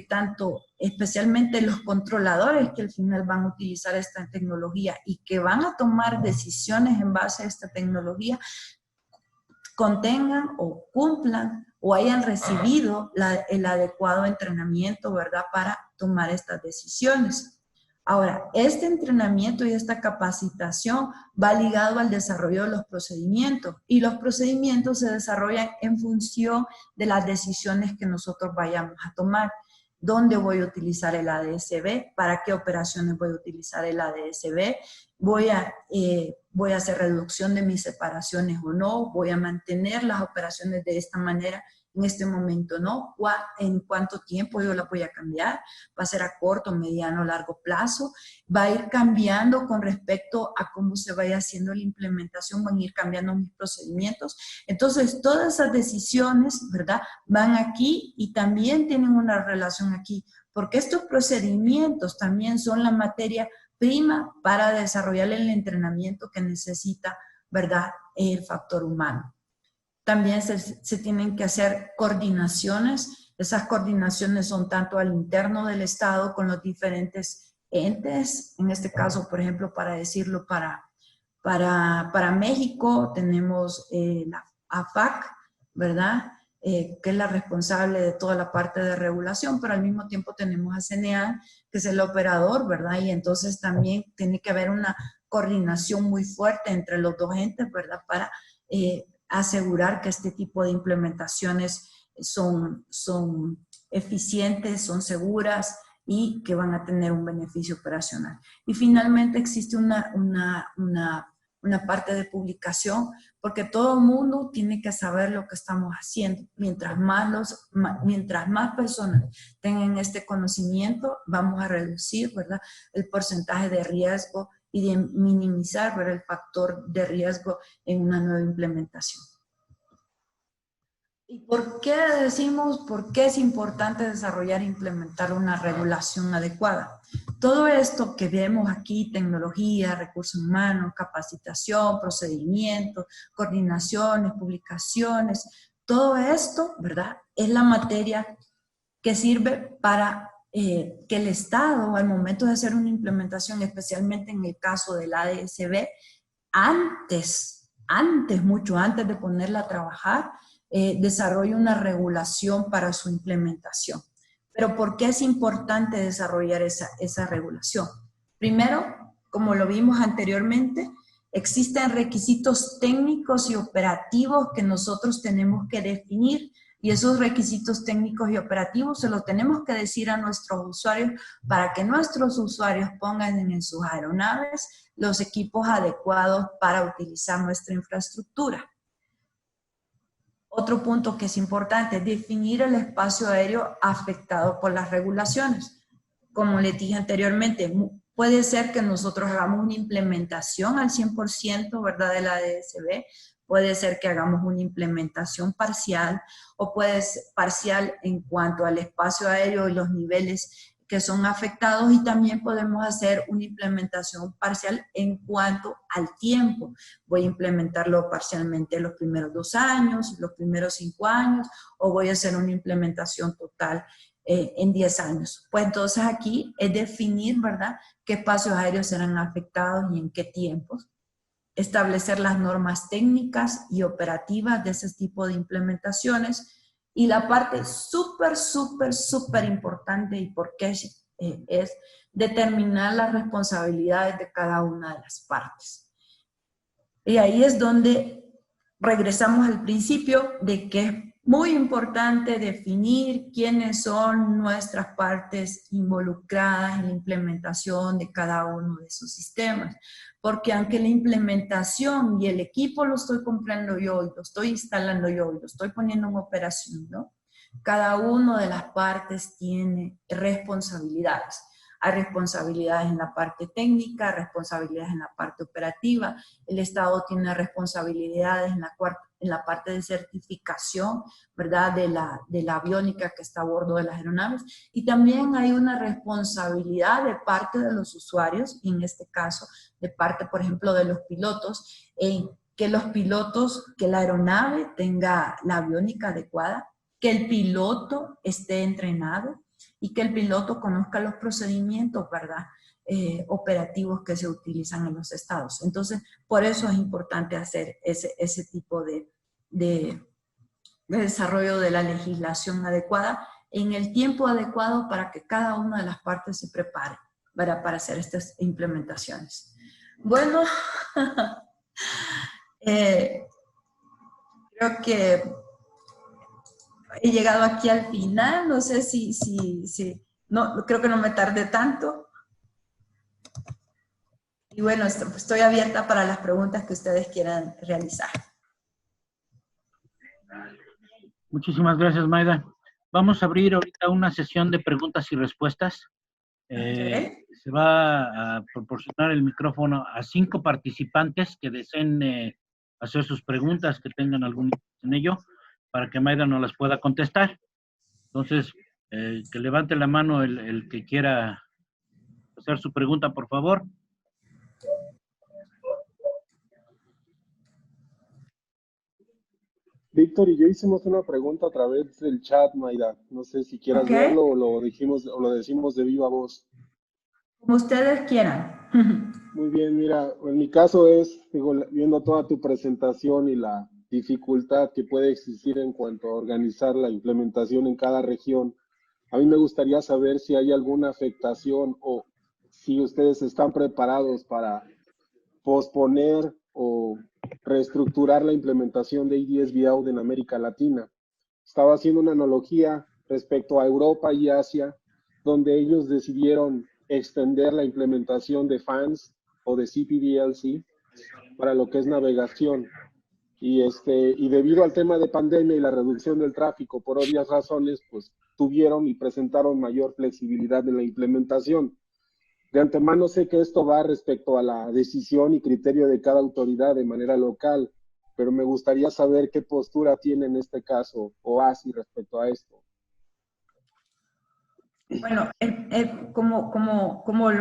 tanto, especialmente los controladores que al final van a utilizar esta tecnología y que van a tomar decisiones en base a esta tecnología, contengan o cumplan o hayan recibido el adecuado entrenamiento, ¿verdad?, para tomar estas decisiones. Ahora, este entrenamiento y esta capacitación va ligado al desarrollo de los procedimientos, y los procedimientos se desarrollan en función de las decisiones que nosotros vayamos a tomar. ¿Dónde voy a utilizar el ADSB? ¿Para qué operaciones voy a utilizar el ADSB? ¿Voy a hacer reducción de mis separaciones o no? ¿Voy a mantener las operaciones de esta manera en este momento, no? ¿En cuánto tiempo yo la voy a cambiar? ¿Va a ser a corto, mediano, largo plazo? ¿Va a ir cambiando con respecto a cómo se vaya haciendo la implementación? ¿Van a ir cambiando mis procedimientos? Entonces, todas esas decisiones, ¿verdad?, van aquí y también tienen una relación aquí, porque estos procedimientos también son la materia prima para desarrollar el entrenamiento que necesita, ¿verdad?, el factor humano. También se tienen que hacer coordinaciones. Esas coordinaciones son tanto al interno del Estado con los diferentes entes. En este caso, por ejemplo, para decirlo, para México tenemos la AFAC, ¿verdad?, que es la responsable de toda la parte de regulación, pero al mismo tiempo tenemos a CNA, que es el operador, ¿verdad? Y entonces también tiene que haber una coordinación muy fuerte entre los dos entes, ¿verdad?, para asegurar que este tipo de implementaciones son eficientes, son seguras y que van a tener un beneficio operacional. Y finalmente existe una parte de publicación, porque todo el mundo tiene que saber lo que estamos haciendo. Mientras más personas tengan este conocimiento, vamos a reducir, ¿verdad?, el porcentaje de riesgo y de minimizar, ¿verdad?, el factor de riesgo en una nueva implementación. ¿Y por qué es importante desarrollar e implementar una regulación adecuada? Todo esto que vemos aquí, tecnología, recursos humanos, capacitación, procedimientos, coordinaciones, publicaciones, todo esto, ¿verdad?, es la materia que sirve para que el Estado, al momento de hacer una implementación, especialmente en el caso del ADSB, mucho antes de ponerla a trabajar, desarrolle una regulación para su implementación. Pero ¿por qué es importante desarrollar esa regulación? Primero, como lo vimos anteriormente, existen requisitos técnicos y operativos que nosotros tenemos que definir, y esos requisitos técnicos y operativos se los tenemos que decir a nuestros usuarios para que nuestros usuarios pongan en sus aeronaves los equipos adecuados para utilizar nuestra infraestructura. Otro punto que es importante es definir el espacio aéreo afectado por las regulaciones. Como les dije anteriormente, puede ser que nosotros hagamos una implementación al 100%, ¿verdad?, de la DSB, puede ser que hagamos una implementación parcial o puede ser parcial en cuanto al espacio aéreo y los niveles que son afectados, y también podemos hacer una implementación parcial en cuanto al tiempo. Voy a implementarlo parcialmente los primeros 2 años, los primeros 5 años, o voy a hacer una implementación total en 10 años. Pues entonces aquí es definir, ¿verdad?, qué espacios aéreos serán afectados y en qué tiempos. Establecer las normas técnicas y operativas de ese tipo de implementaciones. Y la parte súper importante, y por qué es determinar las responsabilidades de cada una de las partes. Y ahí es donde regresamos al principio de que es muy importante definir quiénes son nuestras partes involucradas en la implementación de cada uno de esos sistemas. Porque aunque la implementación y el equipo lo estoy comprando yo, y lo estoy instalando yo, y lo estoy poniendo en operación, ¿no?, cada una de las partes tiene responsabilidades. Hay responsabilidades en la parte técnica, responsabilidades en la parte operativa. El Estado tiene responsabilidades en la parte de certificación, ¿verdad?, de la aviónica que está a bordo de las aeronaves. Y también hay una responsabilidad de parte de los usuarios, y en este caso de parte, por ejemplo, de los pilotos, en que los pilotos, que la aeronave tenga la aviónica adecuada, que el piloto esté entrenado y que el piloto conozca los procedimientos, ¿verdad?, operativos que se utilizan en los estados. Entonces, por eso es importante hacer ese tipo de desarrollo de la legislación adecuada en el tiempo adecuado para que cada una de las partes se prepare, ¿verdad?, para hacer estas implementaciones. Bueno, creo que he llegado aquí al final. No sé no, creo que no me tardé tanto. Y bueno, estoy abierta para las preguntas que ustedes quieran realizar. Muchísimas gracias, Mayda. Vamos a abrir ahorita una sesión de preguntas y respuestas. Okay. Se va a proporcionar el micrófono a 5 participantes que deseen hacer sus preguntas, que tengan algún interés en ello, para que Mayda nos las pueda contestar. Entonces, que levante la mano el que quiera hacer su pregunta, por favor. Víctor y yo hicimos una pregunta a través del chat, Mayda. No sé si quieras verlo o lo decimos de viva voz. Como ustedes quieran. Muy bien, mira, en mi caso es, digo, viendo toda tu presentación y la dificultad que puede existir en cuanto a organizar la implementación en cada región, a mí me gustaría saber si hay alguna afectación o si ustedes están preparados para posponer o reestructurar la implementación de IDS-BAUD en América Latina. Estaba haciendo una analogía respecto a Europa y Asia, donde ellos decidieron extender la implementación de FANS o de CPDLC para lo que es navegación. Y debido al tema de pandemia y la reducción del tráfico, por obvias razones, pues tuvieron y presentaron mayor flexibilidad en la implementación. De antemano sé que esto va respecto a la decisión y criterio de cada autoridad de manera local, pero me gustaría saber qué postura tiene en este caso OASI respecto a esto. Bueno, como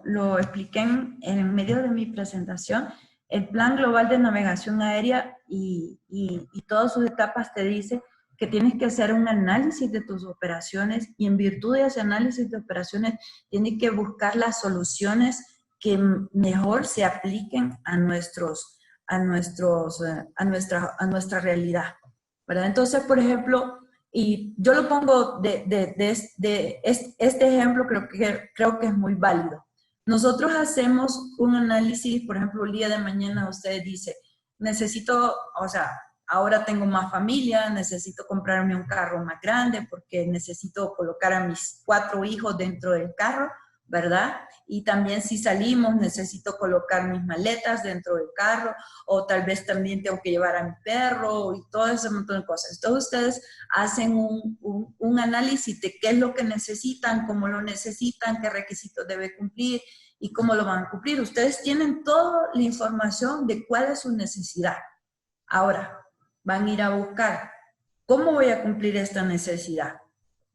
lo expliqué en medio de mi presentación, el Plan Global de Navegación Aérea y todas sus etapas te dice que tienes que hacer un análisis de tus operaciones, y en virtud de ese análisis de operaciones tienes que buscar las soluciones que mejor se apliquen a nuestra realidad, ¿verdad? Entonces, por ejemplo, y yo lo pongo este ejemplo, creo que es muy válido. Nosotros hacemos un análisis, por ejemplo, el día de mañana usted dice, necesito, o sea, ahora tengo más familia, necesito comprarme un carro más grande porque necesito colocar a mis 4 hijos dentro del carro, ¿verdad? Y también si salimos necesito colocar mis maletas dentro del carro o tal vez también tengo que llevar a mi perro y todo ese montón de cosas. Entonces ustedes hacen un análisis de qué es lo que necesitan, cómo lo necesitan, qué requisitos debe cumplir y cómo lo van a cumplir. Ustedes tienen toda la información de cuál es su necesidad. Ahora, van a ir a buscar, ¿cómo voy a cumplir esta necesidad?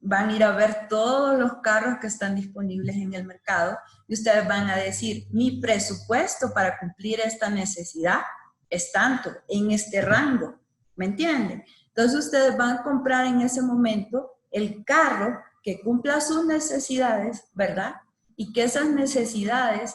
Van a ir a ver todos los carros que están disponibles en el mercado y ustedes van a decir, mi presupuesto para cumplir esta necesidad es tanto, en este rango, ¿me entienden? Entonces ustedes van a comprar en ese momento el carro que cumpla sus necesidades, ¿verdad? Y que esas necesidades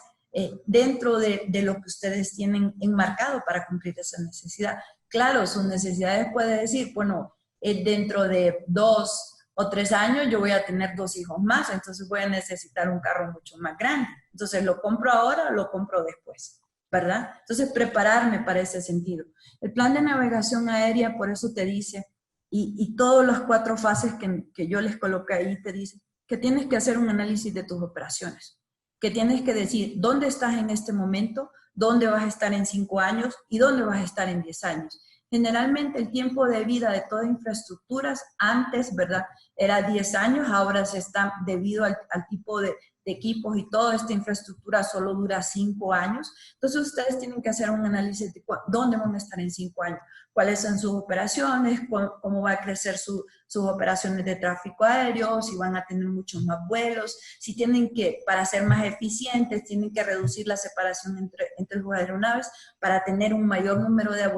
dentro de lo que ustedes tienen enmarcado para cumplir esa necesidad. Claro, sus necesidades puede decir, bueno, dentro de 2 o 3 años yo voy a tener 2 hijos más, entonces voy a necesitar un carro mucho más grande. Entonces, ¿lo compro ahora o lo compro después? ¿Verdad? Entonces, prepararme para ese sentido. El plan de navegación aérea, por eso te dice, y todas las 4 fases que yo les coloqué ahí, te dice que tienes que hacer un análisis de tus operaciones, que tienes que decir dónde estás en este momento, dónde vas a estar en 5 años y dónde vas a estar en 10 años. Generalmente el tiempo de vida de todas infraestructuras antes, ¿verdad? Era 10 años, ahora se está, debido al tipo de equipos y toda esta infraestructura solo dura 5 años. Entonces ustedes tienen que hacer un análisis de dónde van a estar en 5 años, cuáles son sus operaciones, cómo va a crecer sus operaciones de tráfico aéreo, si van a tener muchos más vuelos, si tienen que, para ser más eficientes, tienen que reducir la separación entre las aeronaves para tener un mayor número de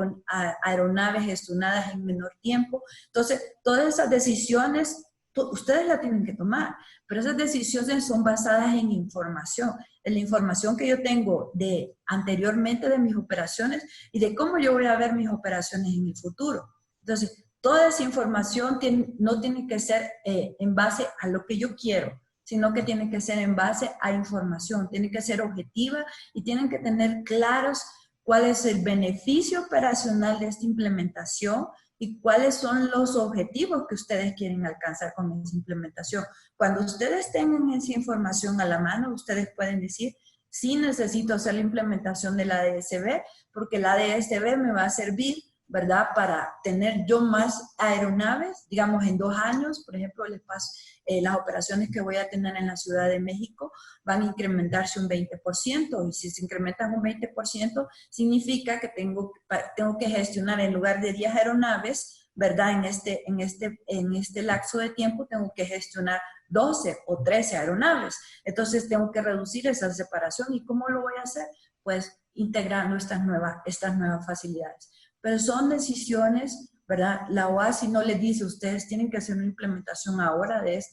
aeronaves gestionadas en menor tiempo. Entonces, todas esas decisiones ustedes la tienen que tomar, pero esas decisiones son basadas en información, en la información que yo tengo de anteriormente de mis operaciones y de cómo yo voy a ver mis operaciones en el futuro. Entonces, toda esa información no tiene que ser en base a lo que yo quiero, sino que tiene que ser en base a información, tiene que ser objetiva y tienen que tener claros cuál es el beneficio operacional de esta implementación y cuáles son los objetivos que ustedes quieren alcanzar con esa implementación. Cuando ustedes tengan esa información a la mano, ustedes pueden decir, sí necesito hacer la implementación de la ADS-B, porque la ADS-B me va a servir, ¿verdad?, para tener yo más aeronaves, digamos, en 2 años, por ejemplo, las operaciones que voy a tener en la Ciudad de México van a incrementarse un 20%, y si se incrementan un 20%, significa que tengo que gestionar en lugar de 10 aeronaves, ¿verdad? En este lapso de tiempo tengo que gestionar 12 o 13 aeronaves. Entonces tengo que reducir esa separación. ¿Y cómo lo voy a hacer? Pues integrando estas nuevas facilidades. Pero son decisiones, ¿verdad? La OASI no les dice, ustedes tienen que hacer una implementación ahora de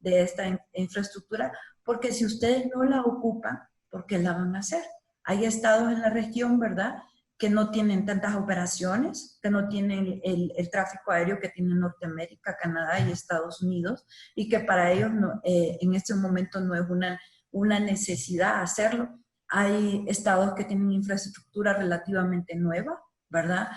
esta infraestructura, porque si ustedes no la ocupan, ¿por qué la van a hacer? Hay estados en la región, ¿verdad?, que no tienen tantas operaciones, que no tienen el tráfico aéreo que tiene Norteamérica, Canadá y Estados Unidos, y que para ellos en este momento no es una necesidad hacerlo. Hay estados que tienen infraestructura relativamente nueva, ¿verdad?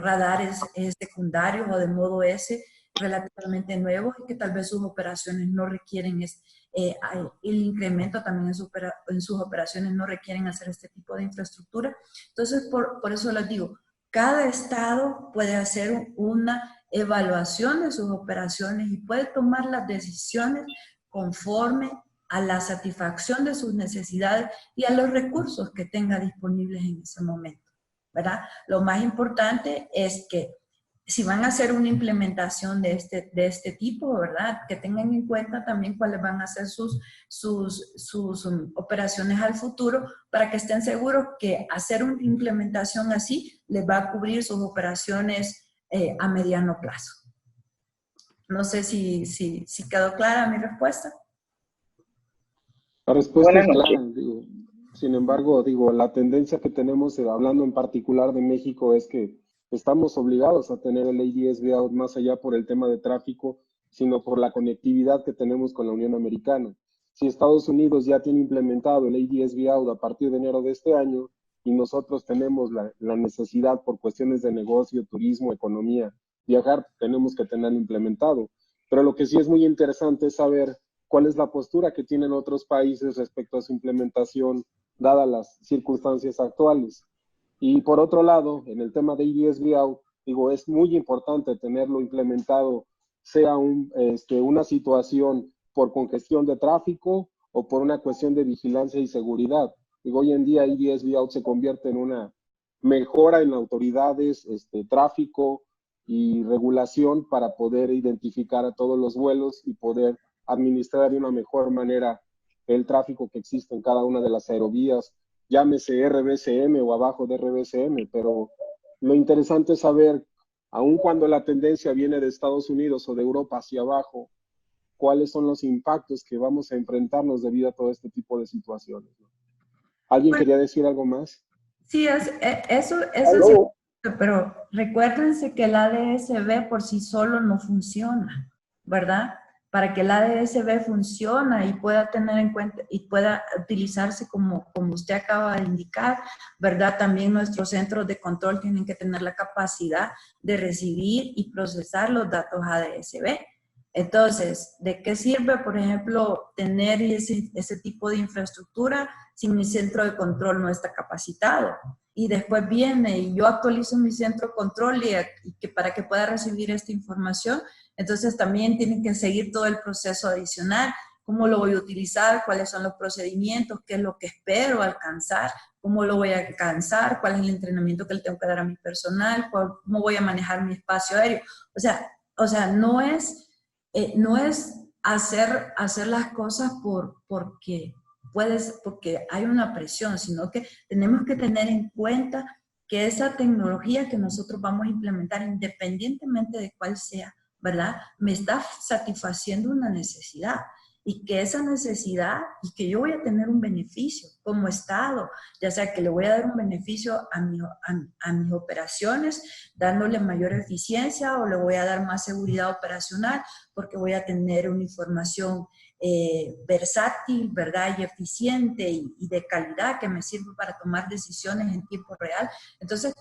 Radares secundarios o de modo S relativamente nuevos y que tal vez sus operaciones no requieren el incremento también en sus operaciones no requieren hacer este tipo de infraestructura. Entonces, por eso les digo, cada estado puede hacer una evaluación de sus operaciones y puede tomar las decisiones conforme a la satisfacción de sus necesidades y a los recursos que tenga disponibles en ese momento, ¿verdad? Lo más importante es que si van a hacer una implementación de este tipo, ¿verdad?, que tengan en cuenta también cuáles van a ser sus operaciones al futuro para que estén seguros que hacer una implementación así les va a cubrir sus operaciones a mediano plazo. No sé si quedó clara mi respuesta. La respuesta es clara, digo. Sin embargo, digo, la tendencia que tenemos, hablando en particular de México, es que estamos obligados a tener el ADS-B out más allá por el tema de tráfico, sino por la conectividad que tenemos con la Unión Americana. si Estados Unidos ya tiene implementado el ADS-B Out a partir de enero de este año y nosotros tenemos la necesidad por cuestiones de negocio, turismo, economía, viajar, tenemos que tenerlo implementado. Pero lo que sí es muy interesante es saber cuál es la postura que tienen otros países respecto a su implementación, dadas las circunstancias actuales. Y por otro lado, en el tema de ADS-B Out, digo, es muy importante tenerlo implementado, sea una situación por congestión de tráfico o por una cuestión de vigilancia y seguridad. Digo, hoy en día ADS-B Out se convierte en una mejora en autoridades, tráfico y regulación para poder identificar a todos los vuelos y poder administrar de una mejor manera el tráfico que existe en cada una de las aerovías, llámese RBCM o abajo de RBCM, pero lo interesante es saber, aun cuando la tendencia viene de Estados Unidos o de Europa hacia abajo, cuáles son los impactos que vamos a enfrentarnos debido a todo este tipo de situaciones, ¿no? ¿Alguien quería decir algo más? Sí, eso es cierto, pero recuérdense que el ADS-B por sí solo no funciona, ¿verdad? Para que el ADS-B funcione y pueda tener en cuenta y pueda utilizarse como usted acaba de indicar, ¿verdad? También nuestros centros de control tienen que tener la capacidad de recibir y procesar los datos ADS-B. Entonces, ¿de qué sirve, por ejemplo, tener ese tipo de infraestructura si mi centro de control no está capacitado? Y después viene y yo actualizo mi centro de control y que para que pueda recibir esta información, entonces también tienen que seguir todo el proceso adicional, cómo lo voy a utilizar, cuáles son los procedimientos, qué es lo que espero alcanzar, cómo lo voy a alcanzar, cuál es el entrenamiento que le tengo que dar a mi personal, cómo voy a manejar mi espacio aéreo. O sea, no es hacer las cosas porque hay una presión, sino que tenemos que tener en cuenta que esa tecnología que nosotros vamos a implementar, independientemente de cuál sea, ¿verdad? Me está satisfaciendo una necesidad y que esa necesidad y que yo voy a tener un beneficio como Estado, ya sea que le voy a dar un beneficio a mis operaciones dándole mayor eficiencia o le voy a dar más seguridad operacional porque voy a tener una información versátil, ¿verdad? Y eficiente y de calidad que me sirve para tomar decisiones en tiempo real. Entonces,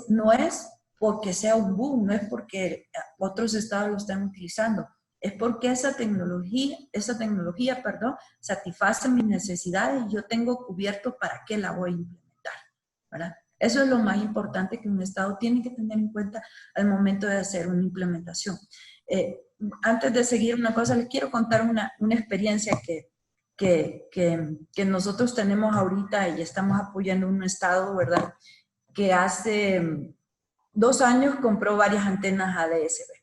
no es porque sea un boom, no es porque otros estados lo están utilizando, es porque esa tecnología, satisface mis necesidades y yo tengo cubierto para qué la voy a implementar, ¿verdad? Eso es lo más importante que un estado tiene que tener en cuenta al momento de hacer una implementación. Antes de seguir una cosa, les quiero contar una experiencia que nosotros tenemos ahorita y estamos apoyando un estado, ¿verdad? Que hace 2 años compró varias antenas ADS-B.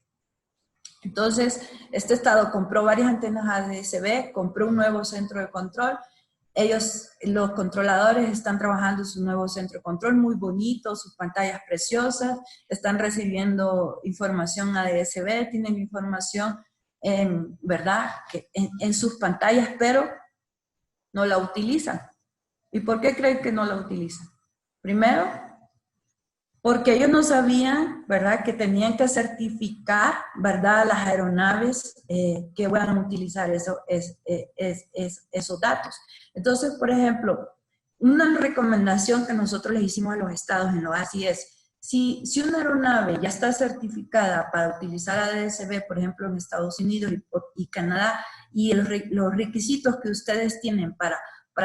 Entonces, este estado compró varias antenas ADS-B, compró un nuevo centro de control. Ellos, los controladores, están trabajando en su nuevo centro de control, muy bonito, sus pantallas preciosas, están recibiendo información ADS-B, tienen información, ¿verdad?, en sus pantallas, pero no la utilizan. ¿Y por qué creen que no la utilizan? Primero, porque ellos no sabían, ¿verdad?, que tenían que certificar, ¿verdad?, las aeronaves que van a utilizar esos datos. Entonces, por ejemplo, una recomendación que nosotros les hicimos a los estados en lo ASI es, si una aeronave ya está certificada para utilizar ADS-B, por ejemplo, en Estados Unidos y Canadá, y los requisitos que ustedes tienen para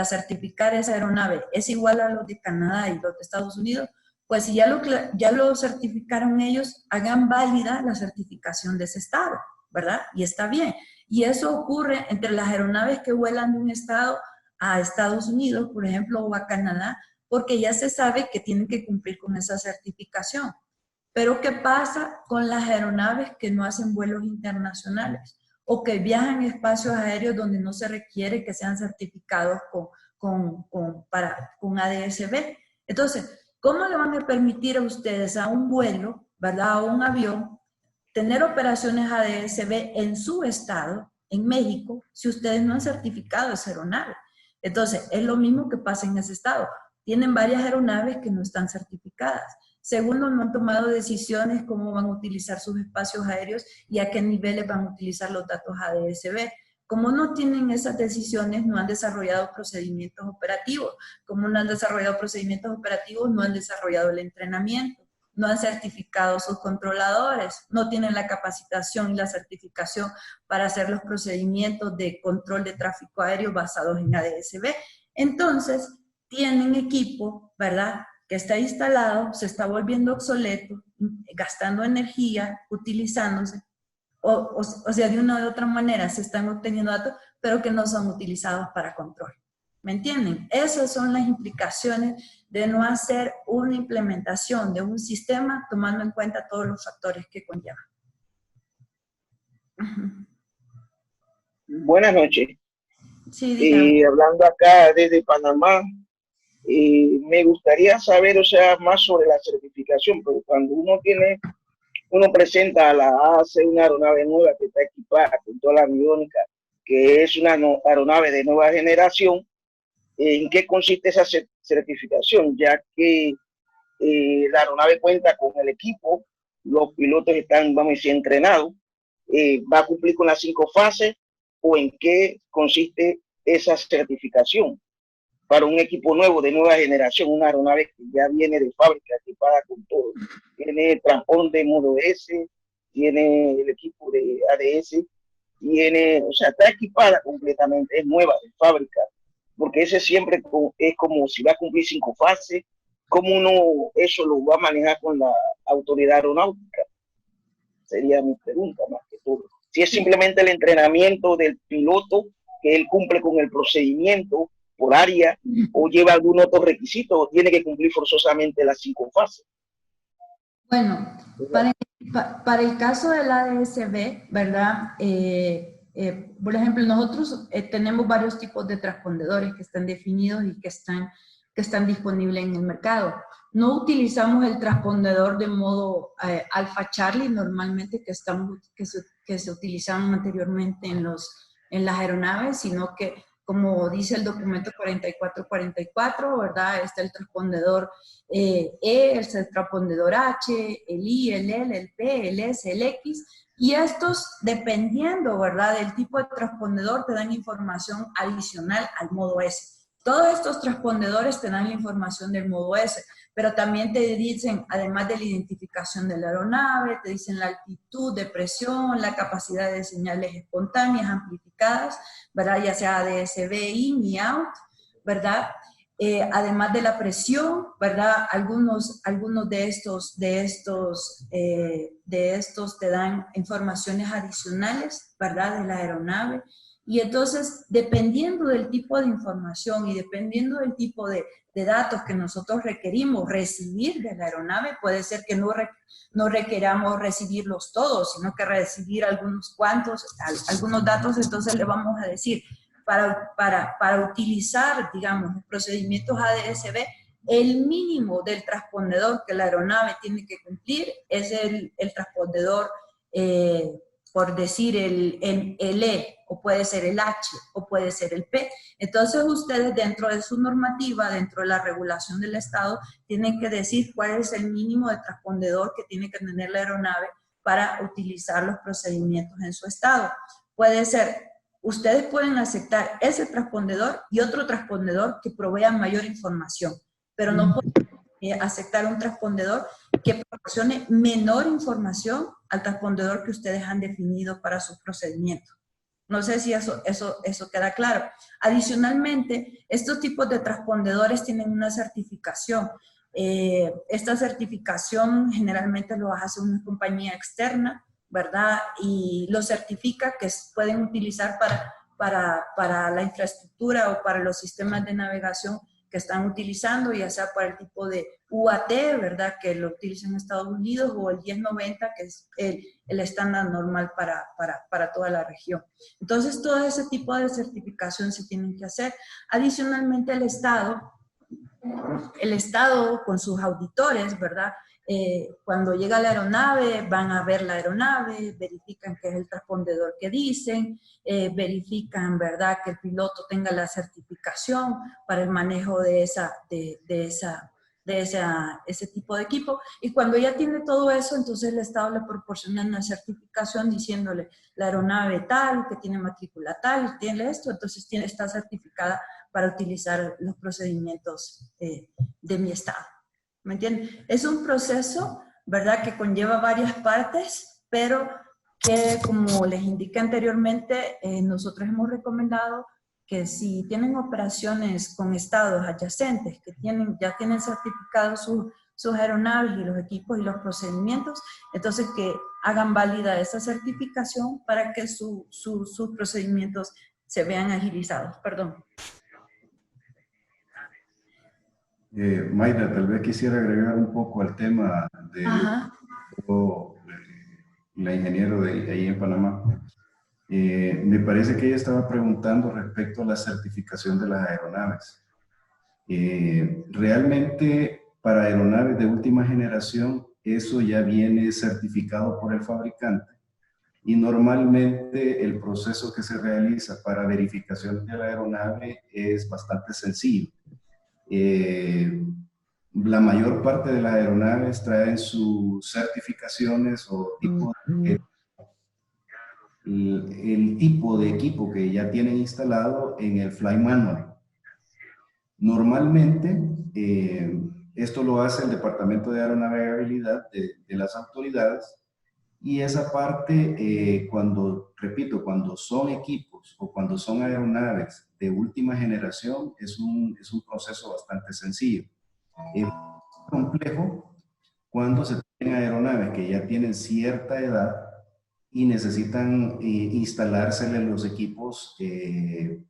certificar esa aeronave es igual a los de Canadá y los de Estados Unidos, pues si ya lo certificaron ellos, hagan válida la certificación de ese estado, ¿verdad? Y está bien. Y eso ocurre entre las aeronaves que vuelan de un estado a Estados Unidos, por ejemplo, o a Canadá, porque ya se sabe que tienen que cumplir con esa certificación. Pero ¿qué pasa con las aeronaves que no hacen vuelos internacionales o que viajan en espacios aéreos donde no se requiere que sean certificados con ADS-B? Entonces, ¿cómo le van a permitir a ustedes a un vuelo, ¿verdad?, a un avión, tener operaciones ADS-B en su estado, en México, si ustedes no han certificado esa aeronave? Entonces, es lo mismo que pasa en ese estado. Tienen varias aeronaves que no están certificadas. Segundo, no han tomado decisiones cómo van a utilizar sus espacios aéreos y a qué niveles van a utilizar los datos ADS-B. Como no tienen esas decisiones, no han desarrollado procedimientos operativos. Como no han desarrollado procedimientos operativos, no han desarrollado el entrenamiento. No han certificado sus controladores, no tienen la capacitación y la certificación para hacer los procedimientos de control de tráfico aéreo basados en ADS-B. Entonces, tienen equipo, ¿verdad?, que está instalado, se está volviendo obsoleto, gastando energía, utilizándose, o sea, de una u otra manera se están obteniendo datos, pero que no son utilizados para control. ¿Me entienden? Esas son las implicaciones de no hacer una implementación de un sistema tomando en cuenta todos los factores que conllevan. Buenas noches. Sí, hablando acá desde Panamá, me gustaría saber, o sea, más sobre la certificación, porque cuando uno presenta a la AAC una aeronave nueva que está equipada con toda la aviónica, que es una aeronave de nueva generación, ¿en qué consiste esa certificación? Ya que la aeronave cuenta con el equipo, los pilotos están, vamos a decir, entrenados, va a cumplir con las 5 fases, o en qué consiste esa certificación para un equipo nuevo de nueva generación, una aeronave que ya viene de fábrica equipada con todo. Tiene transponder modo S, tiene el equipo de ADS, tiene, o sea, está equipada completamente, es nueva de fábrica, porque ese siempre es como si va a cumplir 5 fases, ¿cómo uno eso lo va a manejar con la autoridad aeronáutica? Sería mi pregunta más que todo. Si es simplemente el entrenamiento del piloto, que él cumple con el procedimiento por área, o lleva algún otro requisito, o tiene que cumplir forzosamente las 5 fases. Bueno, para el caso del ADS-B, ¿verdad? Por ejemplo, nosotros tenemos varios tipos de transpondedores que están definidos y que están disponibles en el mercado. No utilizamos el transpondedor de modo Alpha Charlie, normalmente que se utilizaban anteriormente en las aeronaves, sino que, como dice el documento 4444, ¿verdad? Está el transpondedor el transpondedor H, el I, el L, el P, el S, el X, y estos, dependiendo, ¿verdad?, del tipo de transpondedor, te dan información adicional al modo S. Todos estos transpondedores te dan la información del modo S, pero también te dicen, además de la identificación de la aeronave, te dicen la altitud de presión, la capacidad de señales espontáneas amplificadas, ¿verdad?, ya sea ADS-B, in y out, ¿verdad?, además de la presión, ¿verdad? Algunos de estos te dan informaciones adicionales, ¿verdad?, de la aeronave. Y entonces, dependiendo del tipo de información y dependiendo del tipo de datos que nosotros requerimos recibir de la aeronave, puede ser que no requeramos recibirlos todos, sino que recibir algunos cuantos, algunos datos, entonces le vamos a decir, para utilizar, digamos, los procedimientos ADS-B, el mínimo del transpondedor que la aeronave tiene que cumplir es el transpondedor, por decir, el E, o puede ser el H, o puede ser el P. Entonces, ustedes, dentro de su normativa, dentro de la regulación del Estado, tienen que decir cuál es el mínimo de transpondedor que tiene que tener la aeronave para utilizar los procedimientos en su Estado. Puede ser... Ustedes pueden aceptar ese transpondedor y otro transpondedor que provea mayor información, pero no pueden aceptar un transpondedor que proporcione menor información al transpondedor que ustedes han definido para sus procedimientos. No sé si eso queda claro. Adicionalmente, estos tipos de transpondedores tienen una certificación. Esta certificación generalmente lo hace una compañía externa, ¿verdad? Y lo certifica que pueden utilizar para la infraestructura o para los sistemas de navegación que están utilizando, ya sea para el tipo de UAT, ¿verdad?, que lo utilizan en Estados Unidos, o el 1090, que es el estándar normal para toda la región. Entonces, todo ese tipo de certificación se tienen que hacer. Adicionalmente, el Estado con sus auditores, ¿verdad?, cuando llega la aeronave, van a ver la aeronave, verifican que es el transpondedor que dicen, verifican, ¿verdad?, que el piloto tenga la certificación para el manejo de de ese tipo de equipo. Y cuando ya tiene todo eso, entonces el Estado le proporciona una certificación diciéndole la aeronave tal, que tiene matrícula tal, tiene esto, entonces está certificada para utilizar los procedimientos de mi Estado. ¿Me entienden? Es un proceso, ¿verdad?, que conlleva varias partes, pero que, como les indiqué anteriormente, nosotros hemos recomendado que si tienen operaciones con estados adyacentes que ya tienen certificados sus aeronaves y los equipos y los procedimientos, entonces que hagan válida esa certificación para que sus procedimientos se vean agilizados. Perdón. Mayra, tal vez quisiera agregar un poco al tema de la ingeniero de ahí en Panamá. Me parece que ella estaba preguntando respecto a la certificación de las aeronaves. Realmente para aeronaves de última generación eso ya viene certificado por el fabricante y normalmente el proceso que se realiza para verificación de la aeronave es bastante sencillo. La mayor parte de las aeronaves traen sus certificaciones o tipo de el tipo de equipo que ya tienen instalado en el Flight Manual. Normalmente, esto lo hace el Departamento de Aeronavegabilidad de las autoridades y esa parte, cuando son equipos o cuando son aeronaves de última generación, es un proceso bastante sencillo. Es complejo cuando se tienen aeronaves que ya tienen cierta edad y necesitan instalárseles los equipos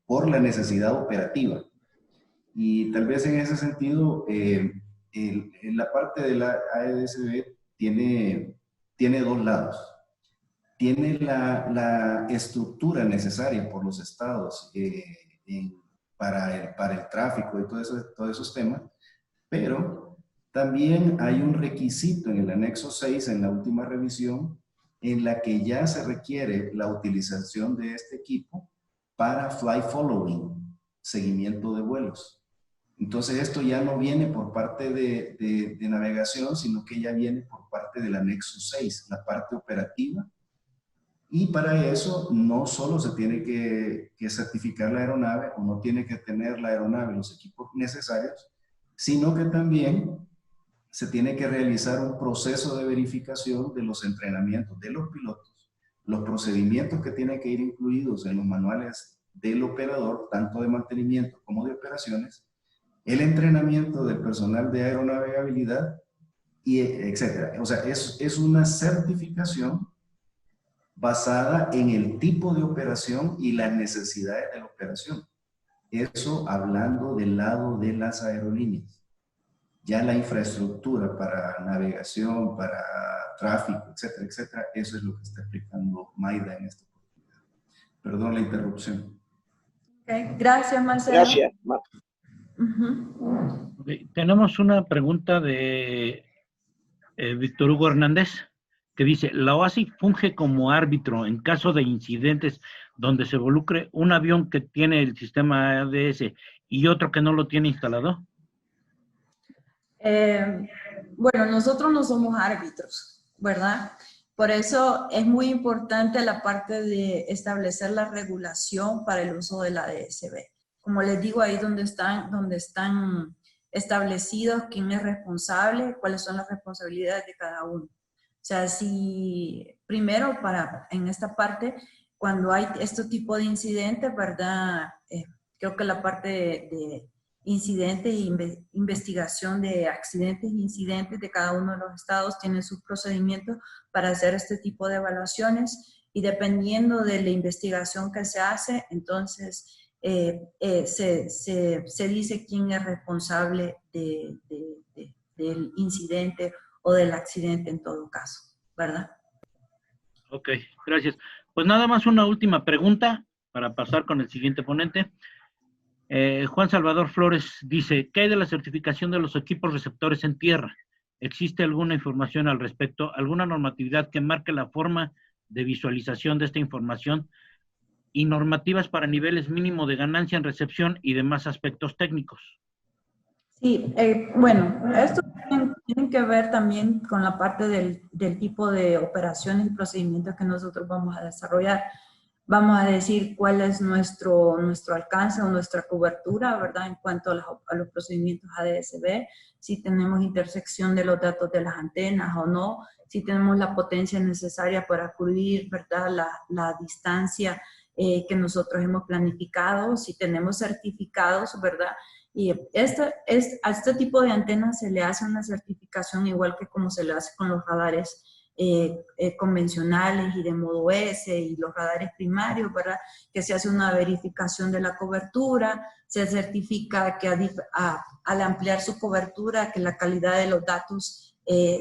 por la necesidad operativa. Y tal vez en ese sentido, en la parte de la AEDSB tiene dos lados. Tiene la estructura necesaria por los estados para el tráfico y todos esos temas, pero también hay un requisito en el anexo 6, en la última revisión, en la que ya se requiere la utilización de este equipo para flight following, seguimiento de vuelos. Entonces esto ya no viene por parte de navegación, sino que ya viene por parte del anexo 6, la parte operativa. Y para eso no solo se tiene que certificar la aeronave o no tiene que tener la aeronave los equipos necesarios, sino que también se tiene que realizar un proceso de verificación de los entrenamientos de los pilotos, los procedimientos que tienen que ir incluidos en los manuales del operador, tanto de mantenimiento como de operaciones, el entrenamiento del personal de aeronavegabilidad, y etcétera. O sea, es una certificación basada en el tipo de operación y las necesidades de la operación. Eso hablando del lado de las aerolíneas. Ya la infraestructura para navegación, para tráfico, etcétera, etcétera, eso es lo que está explicando Mayra en esta oportunidad. Perdón la interrupción. Okay. Gracias, Marcelo. Gracias. Okay. Tenemos una pregunta de Víctor Hugo Hernández, que dice, la OASI funge como árbitro en caso de incidentes donde se involucre un avión que tiene el sistema ADS y otro que no lo tiene instalado. Bueno, nosotros no somos árbitros, ¿verdad? Por eso es muy importante la parte de establecer la regulación para el uso de la ADS-B. Como les digo, ahí donde están establecidos quién es responsable, cuáles son las responsabilidades de cada uno. O sea, si primero en esta parte, cuando hay este tipo de incidentes, ¿verdad? Creo que la parte de incidentes e investigación de accidentes e incidentes de cada uno de los estados tienen sus procedimientos para hacer este tipo de evaluaciones y dependiendo de la investigación que se hace, entonces se dice quién es responsable del incidente o del accidente en todo caso, ¿verdad? Ok, gracias. Pues nada más una última pregunta para pasar con el siguiente ponente. Juan Salvador Flores dice, ¿qué hay de la certificación de los equipos receptores en tierra? ¿Existe alguna información al respecto? ¿Alguna normatividad que marque la forma de visualización de esta información? Y normativas para niveles mínimo de ganancia en recepción y demás aspectos técnicos. Sí, bueno, esto tiene que ver también con la parte del tipo de operaciones y procedimientos que nosotros vamos a desarrollar. Vamos a decir cuál es nuestro alcance o nuestra cobertura, ¿verdad? En cuanto a los procedimientos ADS-B, si tenemos intersección de los datos de las antenas o no, si tenemos la potencia necesaria para cubrir, ¿verdad? La distancia que nosotros hemos planificado, si tenemos certificados, ¿verdad? Y a este tipo de antenas se le hace una certificación igual que como se le hace con los radares convencionales y de modo S y los radares primarios, ¿verdad? Que se hace una verificación de la cobertura, se certifica que al ampliar su cobertura, que la calidad de los datos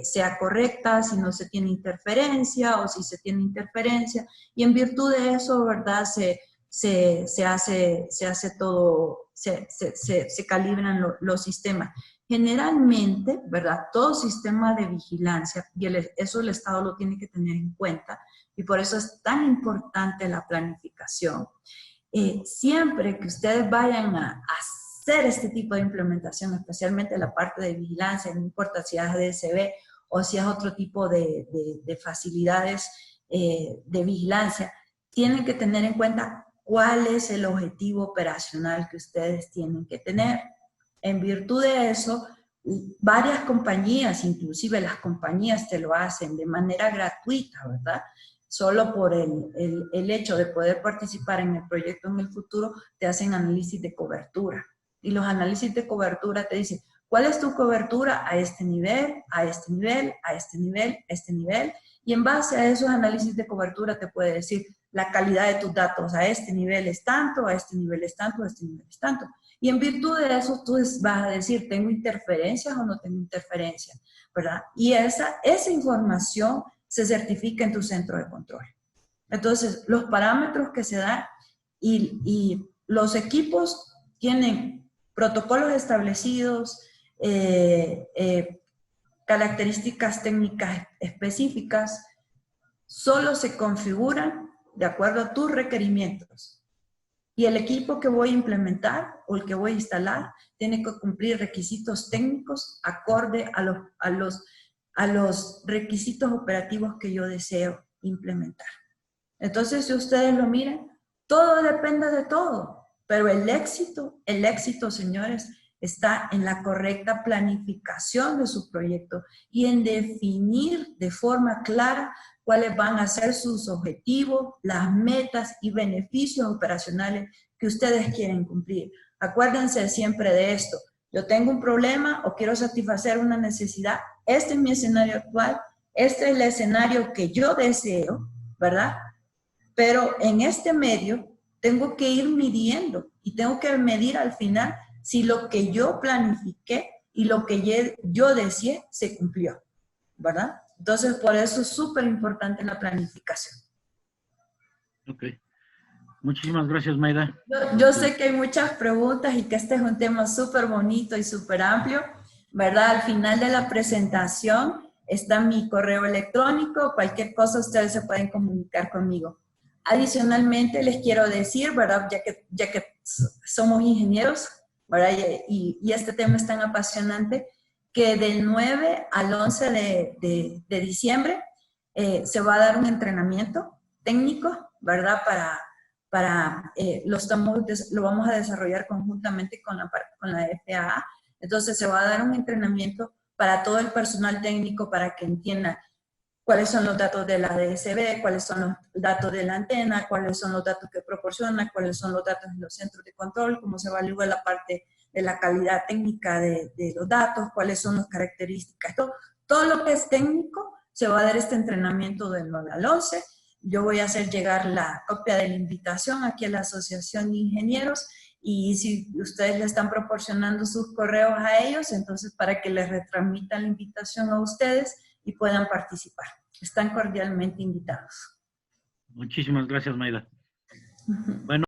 sea correcta, si no se tiene interferencia o si se tiene interferencia, y en virtud de eso, ¿verdad? Se hace todo, se calibran los sistemas. Generalmente, ¿verdad? Todo sistema de vigilancia, y eso el Estado lo tiene que tener en cuenta, y por eso es tan importante la planificación. Siempre que ustedes vayan a hacer este tipo de implementación, especialmente la parte de vigilancia, no importa si es ADS-B o si es otro tipo de facilidades de vigilancia, tienen que tener en cuenta cuál es el objetivo operacional que ustedes tienen que tener. En virtud de eso, varias compañías, inclusive las compañías te lo hacen de manera gratuita, ¿verdad? Solo por el hecho de poder participar en el proyecto en el futuro, te hacen análisis de cobertura. Y los análisis de cobertura te dicen, ¿cuál es tu cobertura a este nivel, a este nivel, a este nivel, a este nivel? Y en base a esos análisis de cobertura te puede decir la calidad de tus datos a este nivel es tanto, a este nivel es tanto, a este nivel es tanto. Y en virtud de eso tú vas a decir, ¿tengo interferencias o no tengo interferencias? ¿Verdad? Y esa información se certifica en tu centro de control. Entonces, los parámetros que se dan y los equipos tienen protocolos establecidos, características técnicas específicas, solo se configuran de acuerdo a tus requerimientos. Y el equipo que voy a implementar o el que voy a instalar tiene que cumplir requisitos técnicos acorde a los requisitos operativos que yo deseo implementar. Entonces, si ustedes lo miran, todo depende de todo, pero el éxito, señores, está en la correcta planificación de su proyecto y en definir de forma clara cuáles van a ser sus objetivos, las metas y beneficios operacionales que ustedes quieren cumplir. Acuérdense siempre de esto. Yo tengo un problema o quiero satisfacer una necesidad. Este es mi escenario actual. Este es el escenario que yo deseo, ¿verdad? Pero en este medio tengo que ir midiendo y tengo que medir al final si lo que yo planifiqué y lo que yo deseé se cumplió, ¿verdad? Entonces, por eso es súper importante la planificación. Ok. Muchísimas gracias, Mayda. Yo sé que hay muchas preguntas y que este es un tema súper bonito y súper amplio, ¿verdad? Al final de la presentación está mi correo electrónico, cualquier cosa ustedes se pueden comunicar conmigo. Adicionalmente, les quiero decir, ¿verdad? Ya que somos ingenieros, ¿verdad? Y este tema es tan apasionante, que del 9 al 11 de diciembre se va a dar un entrenamiento técnico, ¿verdad? Lo vamos a desarrollar conjuntamente con la FAA. Entonces se va a dar un entrenamiento para todo el personal técnico para que entienda cuáles son los datos de la ADS-B, cuáles son los datos de la antena, cuáles son los datos que proporciona, cuáles son los datos de los centros de control, cómo se evalúa la parte de la calidad técnica de los datos, cuáles son las características. Todo lo que es técnico se va a dar este entrenamiento del 9 al 11. Yo voy a hacer llegar la copia de la invitación aquí a la Asociación de Ingenieros y si ustedes le están proporcionando sus correos a ellos, entonces para que les retransmitan la invitación a ustedes y puedan participar. Están cordialmente invitados. Muchísimas gracias, Mayda. Bueno.